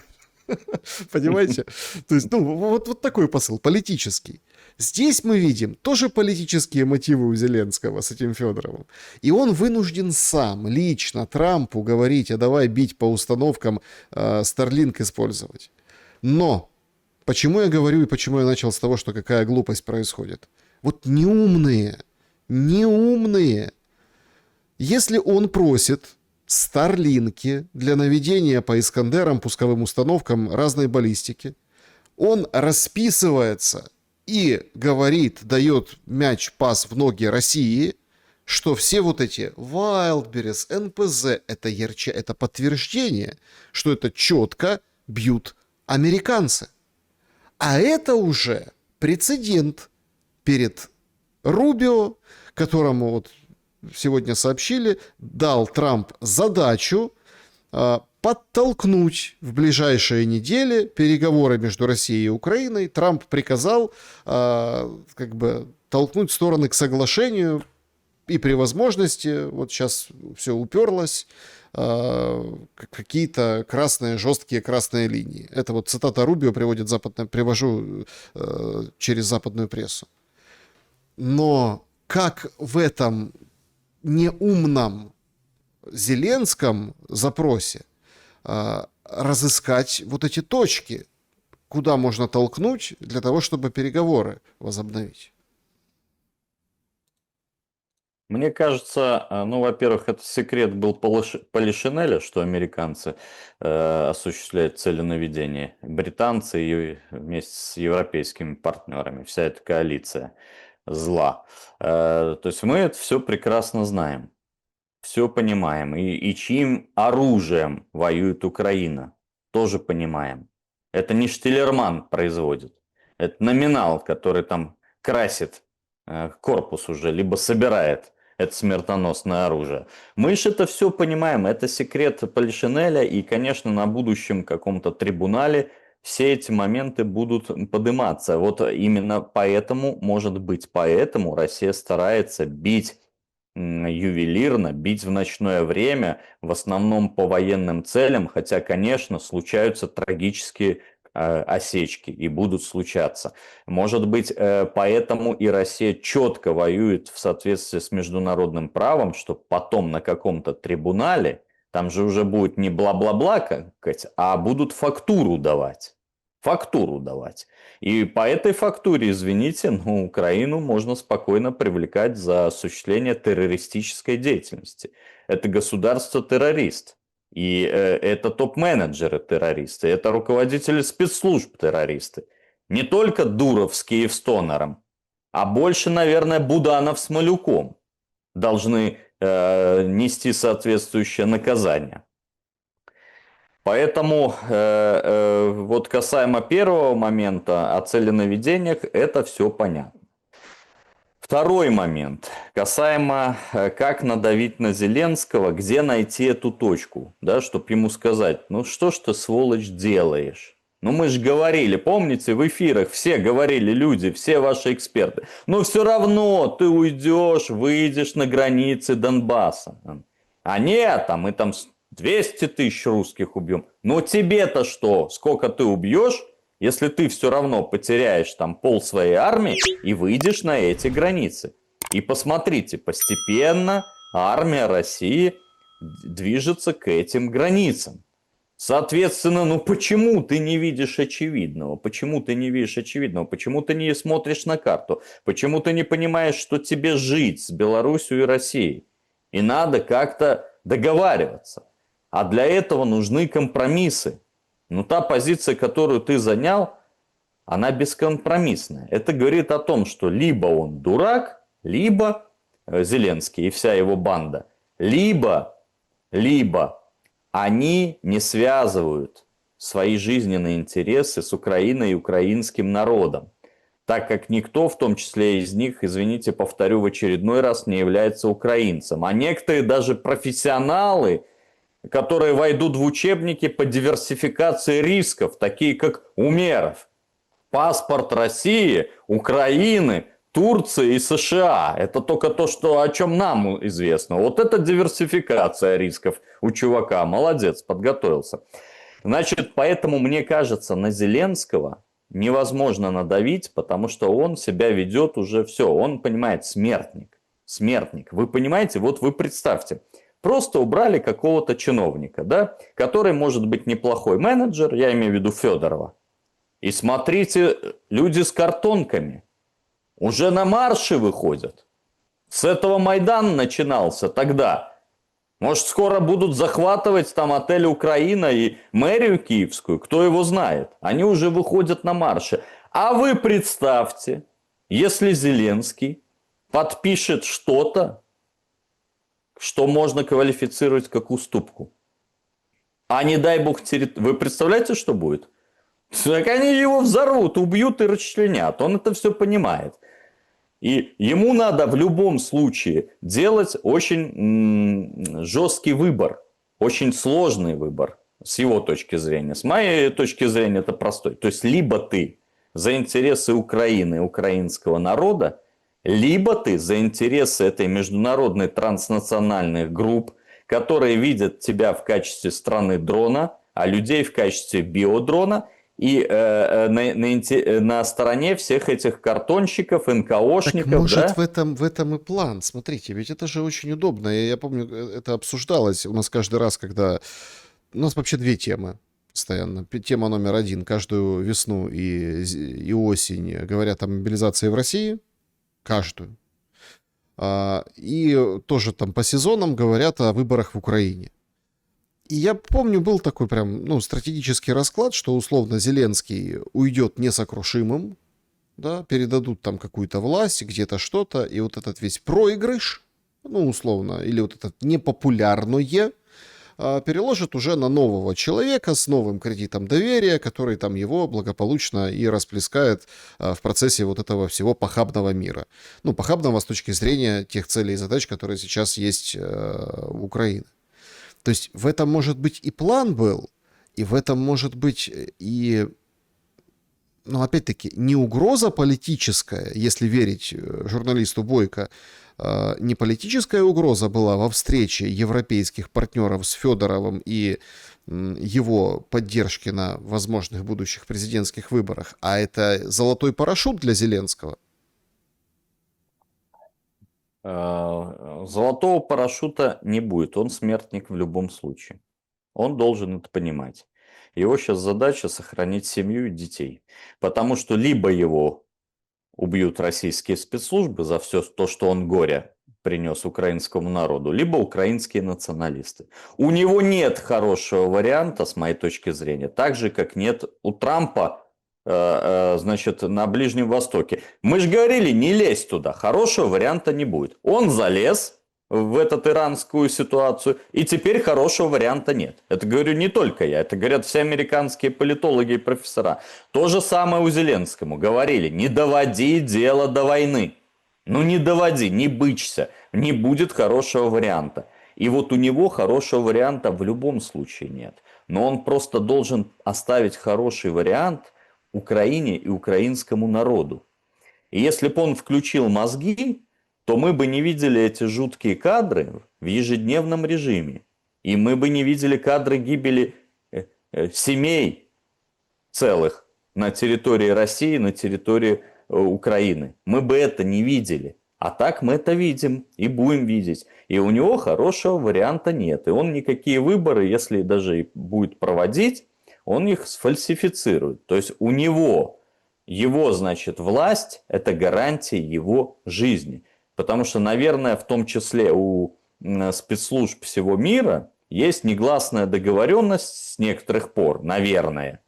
Понимаете? То есть, ну, вот такой посыл, политический. Здесь мы видим тоже политические мотивы у Зеленского с этим Федоровым. И он вынужден сам, лично Трампу говорить, а давай бить по установкам, Starlink использовать. Но, почему я говорю и почему я начал с того, что какая глупость происходит? Вот неумные, если он просит Старлинки для наведения по Искандерам, пусковым установкам разной баллистики, он расписывается и говорит, дает мяч, пас в ноги России, что все вот эти Wildberries, НПЗ, это подтверждение, что это четко бьют американцы. А это уже прецедент перед Рубио, которому вот сегодня сообщили, дал Трамп задачу подтолкнуть в ближайшие недели переговоры между Россией и Украиной. Трамп приказал как бы толкнуть стороны к соглашению, и при возможности, вот сейчас все уперлось, какие-то жесткие красные линии. Это вот цитата Рубио привожу через западную прессу. Но как в этом неумном Зеленском запросе разыскать вот эти точки, куда можно толкнуть для того, чтобы переговоры возобновить? Мне кажется, ну, во-первых, это секрет был Полишинеля, что американцы осуществляют целенаведение. Британцы и вместе с европейскими партнерами, вся эта коалиция зла. То есть мы это все прекрасно знаем, все понимаем. И чьим оружием воюет Украина, тоже понимаем. Это не Штиллерман производит, это номинал, который там красит корпус уже, либо собирает это смертоносное оружие. Мы же это все понимаем, это секрет Полишинеля, и, конечно, на будущем каком-то трибунале все эти моменты будут подниматься. Вот именно поэтому, может быть, поэтому Россия старается бить ювелирно, бить в ночное время, в основном по военным целям, хотя, конечно, случаются трагические осечки и будут случаться. Может быть, поэтому и Россия четко воюет в соответствии с международным правом, что потом на каком-то трибунале, там же уже будет не бла-бла-бла, а будут фактуру давать. Фактуру давать. И по этой фактуре, извините, но Украину можно спокойно привлекать за осуществление террористической деятельности. Это государство-террорист. И это топ-менеджеры террористы, это руководители спецслужб террористы. Не только Дуров с Киевстонером, а больше, наверное, Буданов с Малюком должны нести соответствующее наказание. Поэтому вот касаемо первого момента о целенаведениях, это все понятно. Второй момент, касаемо как надавить на Зеленского, где найти эту точку, да, чтобы ему сказать, ну что ж ты, сволочь, делаешь? Ну мы же говорили, помните, в эфирах все говорили люди, все ваши эксперты, но все равно ты уйдешь, выйдешь на границы Донбасса. А нет, а мы там 200 тысяч русских убьем. Но тебе-то что? Сколько ты убьешь, если ты все равно потеряешь там пол своей армии и выйдешь на эти границы? И посмотрите, постепенно армия России движется к этим границам. Соответственно, ну почему ты не видишь очевидного? Почему ты не видишь очевидного? Почему ты не смотришь на карту? Почему ты не понимаешь, что тебе жить с Белоруссией и Россией? И надо как-то договариваться. А для этого нужны компромиссы. Но та позиция, которую ты занял, она бескомпромиссная. Это говорит о том, что либо он дурак, либо Зеленский и вся его банда, либо они не связывают свои жизненные интересы с Украиной и украинским народом, так как никто, в том числе из них, извините, повторю в очередной раз, не является украинцем. А некоторые даже профессионалы, которые войдут в учебники по диверсификации рисков, такие как Умеров. Паспорт России, Украины, Турции и США. Это только то, что, о чем нам известно. Вот это диверсификация рисков у чувака. Молодец, подготовился. Значит, поэтому, мне кажется, на Зеленского невозможно надавить, потому что он себя ведет уже все. Он понимает, смертник. Смертник. Вы понимаете, вот вы представьте. Просто убрали какого-то чиновника, да, который может быть неплохой менеджер, я имею в виду Федорова. И смотрите, люди с картонками уже на марши выходят. С этого Майдан начинался тогда. Может, скоро будут захватывать там отель «Украина» и мэрию киевскую, кто его знает. Они уже выходят на марши. А вы представьте, если Зеленский подпишет что-то, что можно квалифицировать как уступку. А не дай бог, вы представляете, что будет? Так они его взорвут, убьют и расчленят. Он это все понимает. И ему надо в любом случае делать очень жесткий выбор. Очень сложный выбор с его точки зрения. С моей точки зрения это простой. То есть, либо ты за интересы Украины и украинского народа, либо ты за интересы этой международной транснациональных групп, которые видят тебя в качестве страны дрона, а людей в качестве биодрона, и на стороне всех этих картонщиков, Так НКОшников, может да? в этом и план. Смотрите, ведь это же очень удобно. Я помню, это обсуждалось у нас каждый раз, когда... У нас вообще две темы постоянно. Тема номер один. Каждую весну и осень говорят о мобилизации в России. Каждую. И тоже там по сезонам говорят о выборах в Украине. И я помню, был такой прям, ну, стратегический расклад, что условно Зеленский уйдет несокрушимым, да, передадут там какую-то власть, где-то что-то, и вот этот весь проигрыш, ну, условно, или вот это непопулярное, переложат уже на нового человека с новым кредитом доверия, который там его благополучно и расплескает в процессе вот этого всего похабного мира. Ну, похабного с точки зрения тех целей и задач, которые сейчас есть у Украины. То есть в этом может быть и план был, и в этом может быть и, ну, опять-таки, не угроза политическая, если верить журналисту Бойко, не политическая угроза была во встрече европейских партнеров с Федоровым и его поддержки на возможных будущих президентских выборах, а это золотой парашют для Зеленского. Золотого парашюта не будет, он смертник в любом случае. Он должен это понимать. Его сейчас задача сохранить семью и детей. Потому что либо его убьют российские спецслужбы за все то, что он горе принес украинскому народу, либо украинские националисты. У него нет хорошего варианта, с моей точки зрения, так же, как нет у Трампа, значит, на Ближнем Востоке. Мы же говорили, не лезь туда, хорошего варианта не будет. Он залез в эту иранскую ситуацию, и теперь хорошего варианта нет. Это говорю не только я, это говорят все американские политологи и профессора. То же самое у Зеленскому. Говорили, не доводи дело до войны. Ну не доводи, не бычься, не будет хорошего варианта. И вот у него хорошего варианта в любом случае нет. Но он просто должен оставить хороший вариант Украине и украинскому народу. И если бы он включил мозги, то мы бы не видели эти жуткие кадры в ежедневном режиме. И мы бы не видели кадры гибели семей целых на территории России, на территории Украины. Мы бы это не видели. А так мы это видим и будем видеть. И у него хорошего варианта нет. И он никакие выборы, если даже и будет проводить, он их сфальсифицирует. То есть у него, его, значит, власть – это гарантия его жизни. Потому что, наверное, в том числе у спецслужб всего мира есть негласная договоренность с некоторых пор, наверное,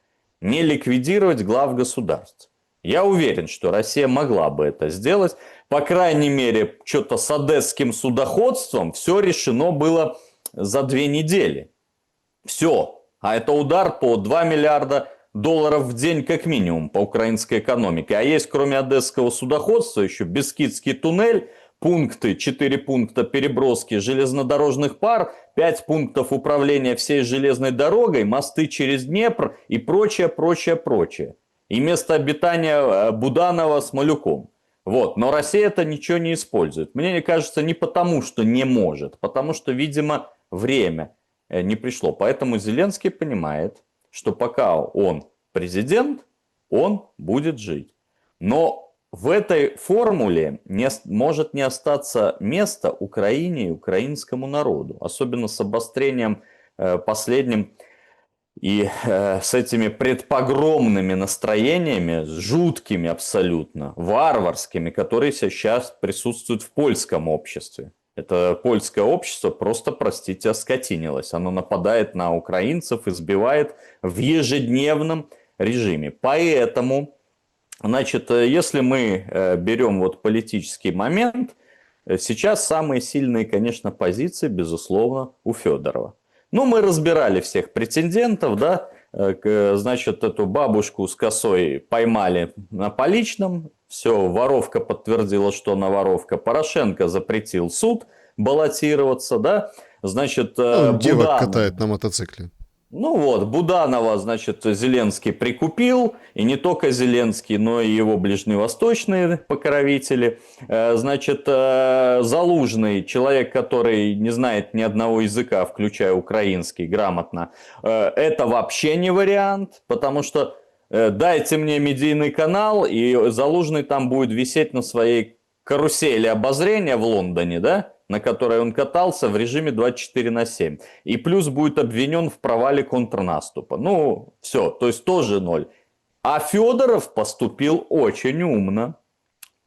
не ликвидировать глав государств. Я уверен, что Россия могла бы это сделать. По крайней мере, что-то с одесским судоходством все решено было за 2 недели. Все. А это удар по 2 миллиарда долларов в день как минимум по украинской экономике. А есть кроме одесского судоходства еще Бескидский туннель, пункты, 4 пункта переброски железнодорожных пар, 5 пунктов управления всей железной дорогой, мосты через Днепр и прочее, прочее, прочее. И место обитания Буданова с Малюком. Вот. Но Россия это ничего не использует. Мне кажется, не потому, что не может, потому что, видимо, время не пришло. Поэтому Зеленский понимает, что пока он президент, он будет жить. Но в этой формуле может не остаться места Украине и украинскому народу. Особенно с обострением последним и с этими предпогромными настроениями, жуткими абсолютно, варварскими, которые сейчас присутствуют в польском обществе. Это польское общество просто, простите, оскотинилось. Оно нападает на украинцев, избивает в ежедневном режиме. Поэтому, значит, если мы берем вот политический момент, сейчас самые сильные, конечно, позиции, безусловно, у Федорова. Ну, мы разбирали всех претендентов, да, значит, эту бабушку с косой поймали на поличном, все, воровка подтвердила, что она воровка, Порошенко запретил суд баллотироваться, да, значит, Он девок Буданов. катает на мотоцикле. Ну вот, Буданова, значит, Зеленский прикупил, и не только Зеленский, но и его ближневосточные покровители. Значит, Залужный, человек, который не знает ни одного языка, включая украинский, грамотно, это вообще не вариант, потому что дайте мне медийный канал, и Залужный там будет висеть на своей карусели обозрения в Лондоне, да? На которой он катался в режиме 24/7. И плюс будет обвинен в провале контрнаступа. Ну, все, то есть тоже ноль. А Федоров поступил очень умно.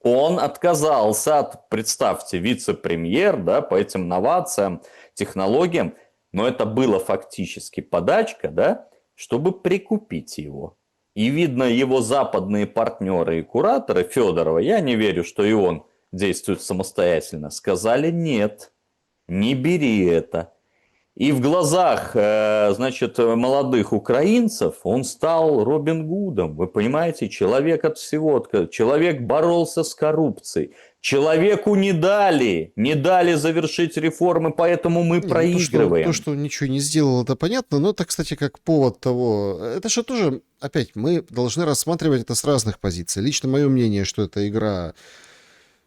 Он отказался от, представьте, вице-премьер, да, по этим новациям, технологиям. Но это было фактически подачка, да, чтобы прикупить его. И видно, его западные партнеры и кураторы Федорова, я не верю, что и он действует самостоятельно, сказали нет, не бери это. И в глазах, значит, молодых украинцев он стал Робин Гудом. Вы понимаете, человек от всего, человек боролся с коррупцией. Человеку не дали завершить реформы, поэтому мы проигрываем. То, что ничего не сделал, это понятно, но это, кстати, как повод того... Это же тоже, опять, мы должны рассматривать это с разных позиций. Лично мое мнение, что эта игра...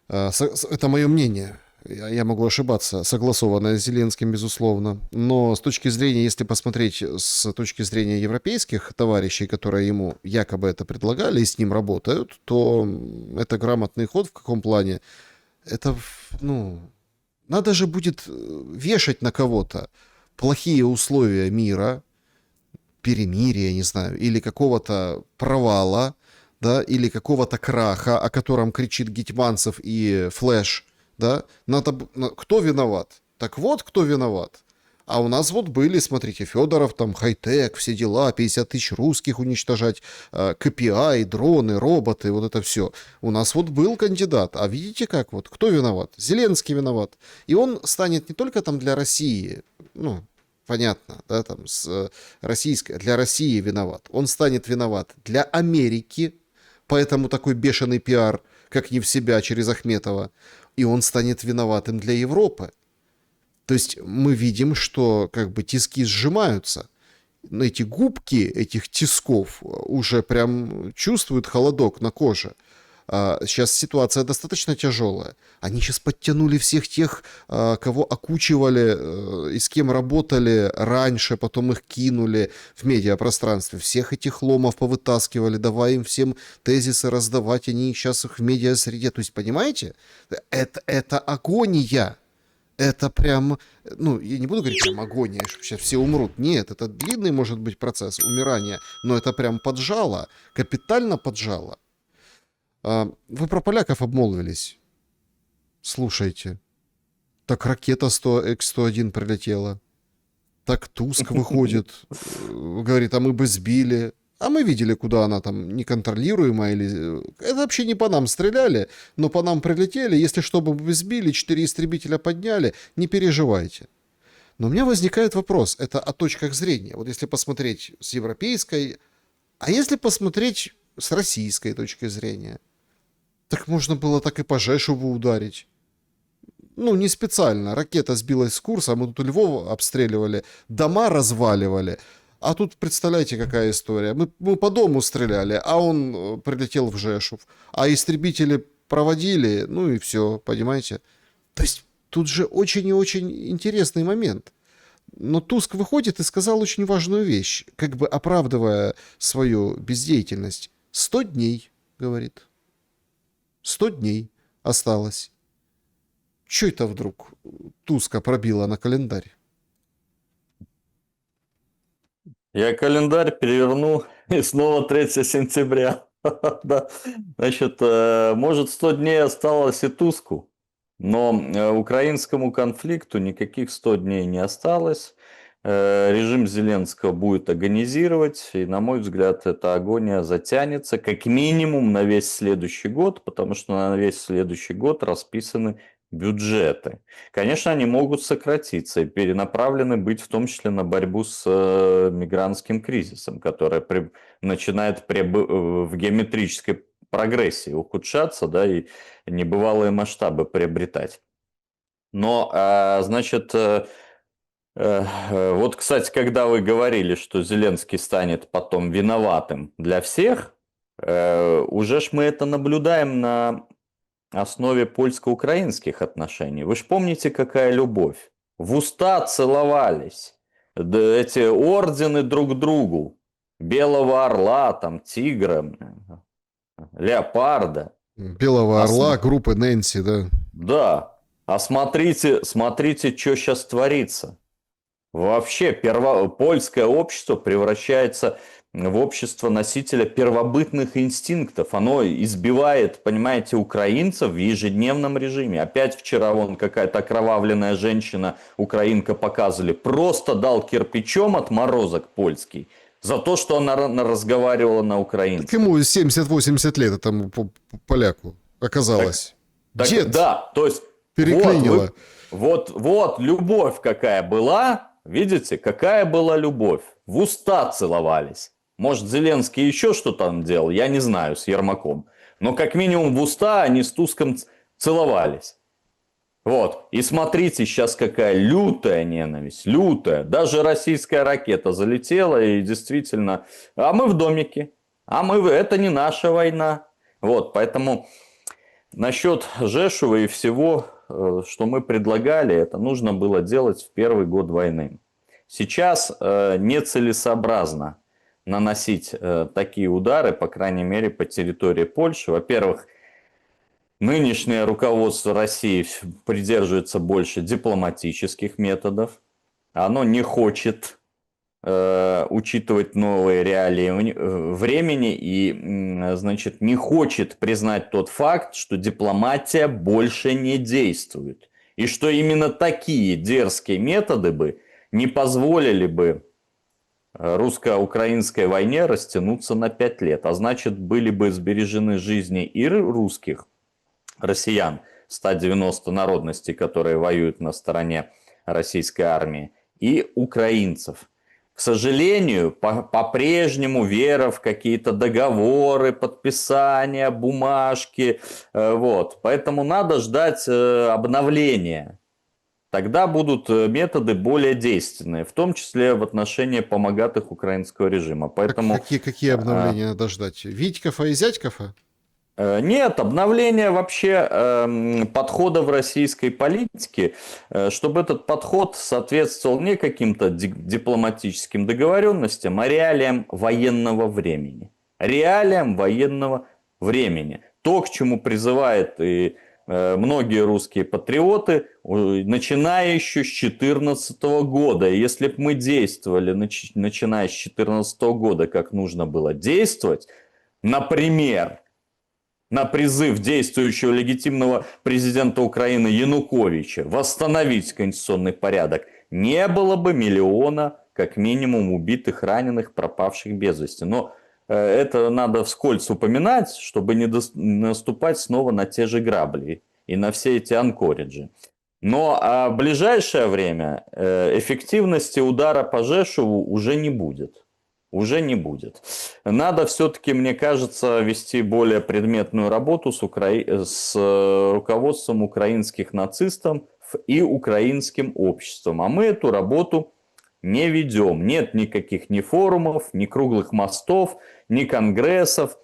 Это мое мнение. Я могу ошибаться, согласованное с Зеленским, безусловно. Но с точки зрения, если посмотреть с точки зрения европейских товарищей, которые ему якобы это предлагали и с ним работают, то это грамотный ход. В каком плане? Это, ну, надо же будет вешать на кого-то плохие условия мира, перемирия, не знаю, или какого-то провала, да, или какого-то краха, о котором кричит Гетманцев и Флэш, да, кто виноват? Так вот, кто виноват. А у нас вот были, смотрите, Федоров, там, хай-тек, все дела, 50 тысяч русских уничтожать, KPI, дроны, роботы, вот это все. У нас вот был кандидат, а видите как вот, кто виноват? Зеленский виноват. И он станет не только там для России, ну, понятно, да, там, для России виноват. Он станет виноват для Америки, поэтому такой бешеный пиар, как не в себя, через Ахметова. И он станет виноватым для Европы. То есть мы видим, что как бы тиски сжимаются. Но эти губки этих тисков уже прям чувствуют холодок на коже. Сейчас ситуация достаточно тяжелая. Они сейчас подтянули всех тех, кого окучивали и с кем работали раньше, потом их кинули в медиапространстве. Всех этих ломов повытаскивали, давая им всем тезисы раздавать, они сейчас их в медиасреде. То есть, понимаете, это агония. Это прям, ну, я не буду говорить прям агония, что сейчас все умрут. Нет, это длинный может быть процесс умирания, но это прям поджало, капитально поджало. Вы про поляков обмолвились. Слушайте, так ракета 100 X-101 прилетела. Так Туск выходит, говорит, а мы бы сбили. А мы видели, куда она там неконтролируемая. Это вообще не по нам стреляли, но по нам прилетели. Если что бы вы сбили, 4 истребителя подняли, не переживайте. Но у меня возникает вопрос, это о точках зрения. Вот если посмотреть с европейской, а если посмотреть с российской точки зрения, так можно было так и по Жешуву ударить. Ну, не специально. Ракета сбилась с курса, мы тут Львов обстреливали, дома разваливали. А тут, представляете, какая история. Мы по дому стреляли, а он прилетел в Жешув. А истребители проводили, ну и все, понимаете? То есть тут же очень и очень интересный момент. Но Туск выходит и сказал очень важную вещь, как бы оправдывая свою бездеятельность. 100 дней, говорит. 100 дней осталось. Чё это вдруг Туска пробила на календарь? Я календарь переверну, и снова 3 сентября. Да. Значит, может, 100 дней осталось и Туску, но украинскому конфликту никаких 100 дней не осталось. Режим Зеленского будет агонизировать, и, на мой взгляд, эта агония затянется как минимум на весь следующий год, потому что на весь следующий год расписаны бюджеты. Конечно, они могут сократиться и перенаправлены быть в том числе на борьбу с мигрантским кризисом, который начинает в геометрической прогрессии ухудшаться, да, и небывалые масштабы приобретать. Но, значит, вот, кстати, когда вы говорили, что Зеленский станет потом виноватым для всех, уже ж мы это наблюдаем на основе польско-украинских отношений. Вы же помните, какая любовь? В уста целовались. Эти ордены друг другу. Белого орла, там, тигра, леопарда. Белого орла, группы Нэнси, да. Да. А смотрите, смотрите, что сейчас творится. Вообще, польское общество превращается в общество носителя первобытных инстинктов. Оно избивает, понимаете, украинцев в ежедневном режиме. Опять вчера вон какая-то окровавленная женщина, украинка, показывали, просто дал кирпичом отморозок польский за то, что она разговаривала на украинском. Так ему 70-80 лет этому поляку оказалось. Дед да, то есть переклинило. Вот любовь какая была. Видите, какая была любовь? В уста целовались. Может, Зеленский еще что там делал, я не знаю, с Ермаком. Но как минимум в уста они с Туском целовались. Вот. И смотрите, сейчас какая лютая ненависть. Лютая. Даже российская ракета залетела и действительно... А мы в домике. Это не наша война. Вот, поэтому насчет Жешува и всего... что мы предлагали, это нужно было делать в первый год войны. Сейчас нецелесообразно наносить такие удары, по крайней мере, по территории Польши. Во-первых, нынешнее руководство России придерживается больше дипломатических методов. Оно не хочет учитывать новые реалии времени и, значит, не хочет признать тот факт, что дипломатия больше не действует. И что именно такие дерзкие методы бы не позволили бы русско-украинской войне растянуться на 5 лет. А значит, были бы сбережены жизни и русских, россиян, 190 народностей, которые воюют на стороне российской армии, и украинцев. К сожалению, по-прежнему вера в какие-то договоры, подписания, бумажки. Вот. Поэтому надо ждать обновления. Тогда будут методы более действенные, в том числе в отношении помогатых украинского режима. Поэтому, какие обновления надо ждать? Витькова и Зятькова? Нет, обновление вообще подхода в российской политике, чтобы этот подход соответствовал не каким-то дипломатическим договоренностям, а реалиям военного времени. Реалиям военного времени. То, к чему призывают и многие русские патриоты, начиная еще с 2014 года. И если бы мы действовали, начиная с 2014 года, как нужно было действовать, например, на призыв действующего легитимного президента Украины Януковича восстановить конституционный порядок, не было бы миллиона, как минимум, убитых, раненых, пропавших без вести. Но это надо вскользь упоминать, чтобы не наступать снова на те же грабли и на все эти анкориджи. Но в ближайшее время эффективности удара по Жешуву уже не будет. Уже не будет. Надо все-таки, мне кажется, вести более предметную работу с руководством украинских нацистов и украинским обществом. А мы эту работу не ведем. Нет никаких ни форумов, ни круглых мостов, ни конгрессов.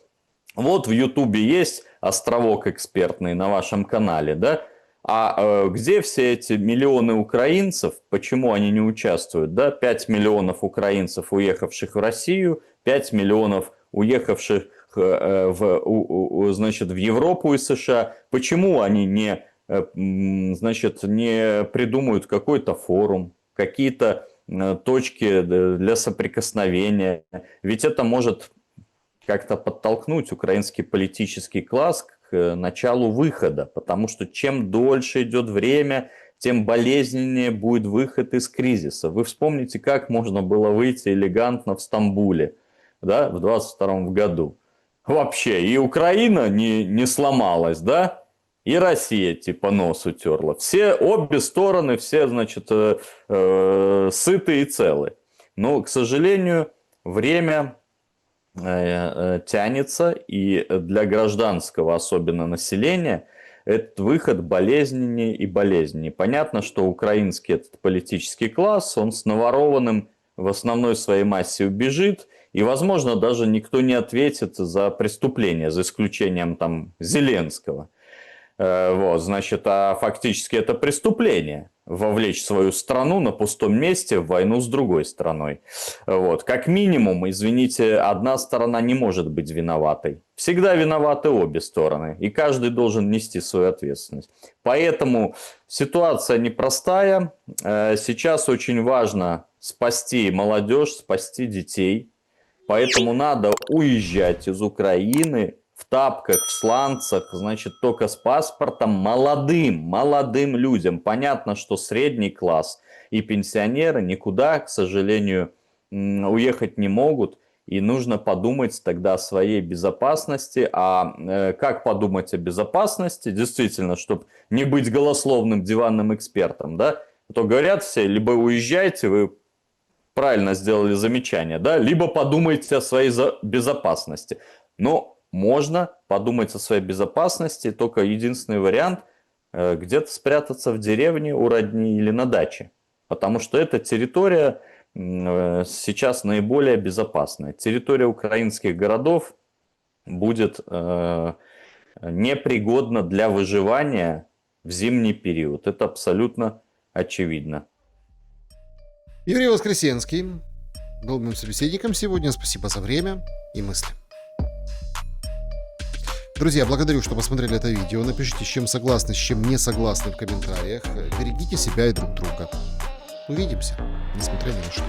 Вот в Ютубе есть островок экспертный на вашем канале, да? А где все эти миллионы украинцев, почему они не участвуют? Да? 5 миллионов украинцев, уехавших в Россию, 5 миллионов уехавших значит, в Европу и США. Почему они не придумают какой-то форум, какие-то точки для соприкосновения? Ведь это может как-то подтолкнуть украинский политический класс к началу выхода, потому что чем дольше идет время, тем болезненнее будет выход из кризиса. Вы вспомните, как можно было выйти элегантно в Стамбуле, да, в 22 году. Вообще, и Украина не сломалась, да, и Россия типа нос утерла. Все, обе стороны, все, значит, сыты и целы. Но, к сожалению, время тянется, и для гражданского, особенно населения, этот выход болезненнее и болезненнее. Понятно, что украинский этот политический класс, он с наворованным в основной своей массе убежит, и, возможно, даже никто не ответит за преступление, за исключением там Зеленского. Вот, значит, а фактически это преступление вовлечь свою страну на пустом месте в войну с другой страной. Вот. Как минимум, извините, одна сторона не может быть виноватой. Всегда виноваты обе стороны, и каждый должен нести свою ответственность. Поэтому ситуация непростая. Сейчас очень важно спасти молодежь, спасти детей. Поэтому надо уезжать из Украины в тапках, в сланцах, значит, только с паспортом молодым людям. Понятно, что средний класс и пенсионеры никуда, к сожалению, уехать не могут. И нужно подумать тогда о своей безопасности. А как подумать о безопасности? Действительно, чтобы не быть голословным диванным экспертом, да? А то говорят все, либо уезжайте, вы правильно сделали замечание, да? Либо подумайте о своей безопасности. Но можно подумать о своей безопасности, только единственный вариант где-то спрятаться в деревне у родни или на даче. Потому что эта территория сейчас наиболее безопасная. Территория украинских городов будет непригодна для выживания в зимний период. Это абсолютно очевидно. Юрий Воскресенский был моим собеседником сегодня. Спасибо за время и мысли. Друзья, благодарю, что посмотрели это видео. Напишите, с чем согласны, с чем не согласны в комментариях. Берегите себя и друг друга. Увидимся, несмотря ни на что.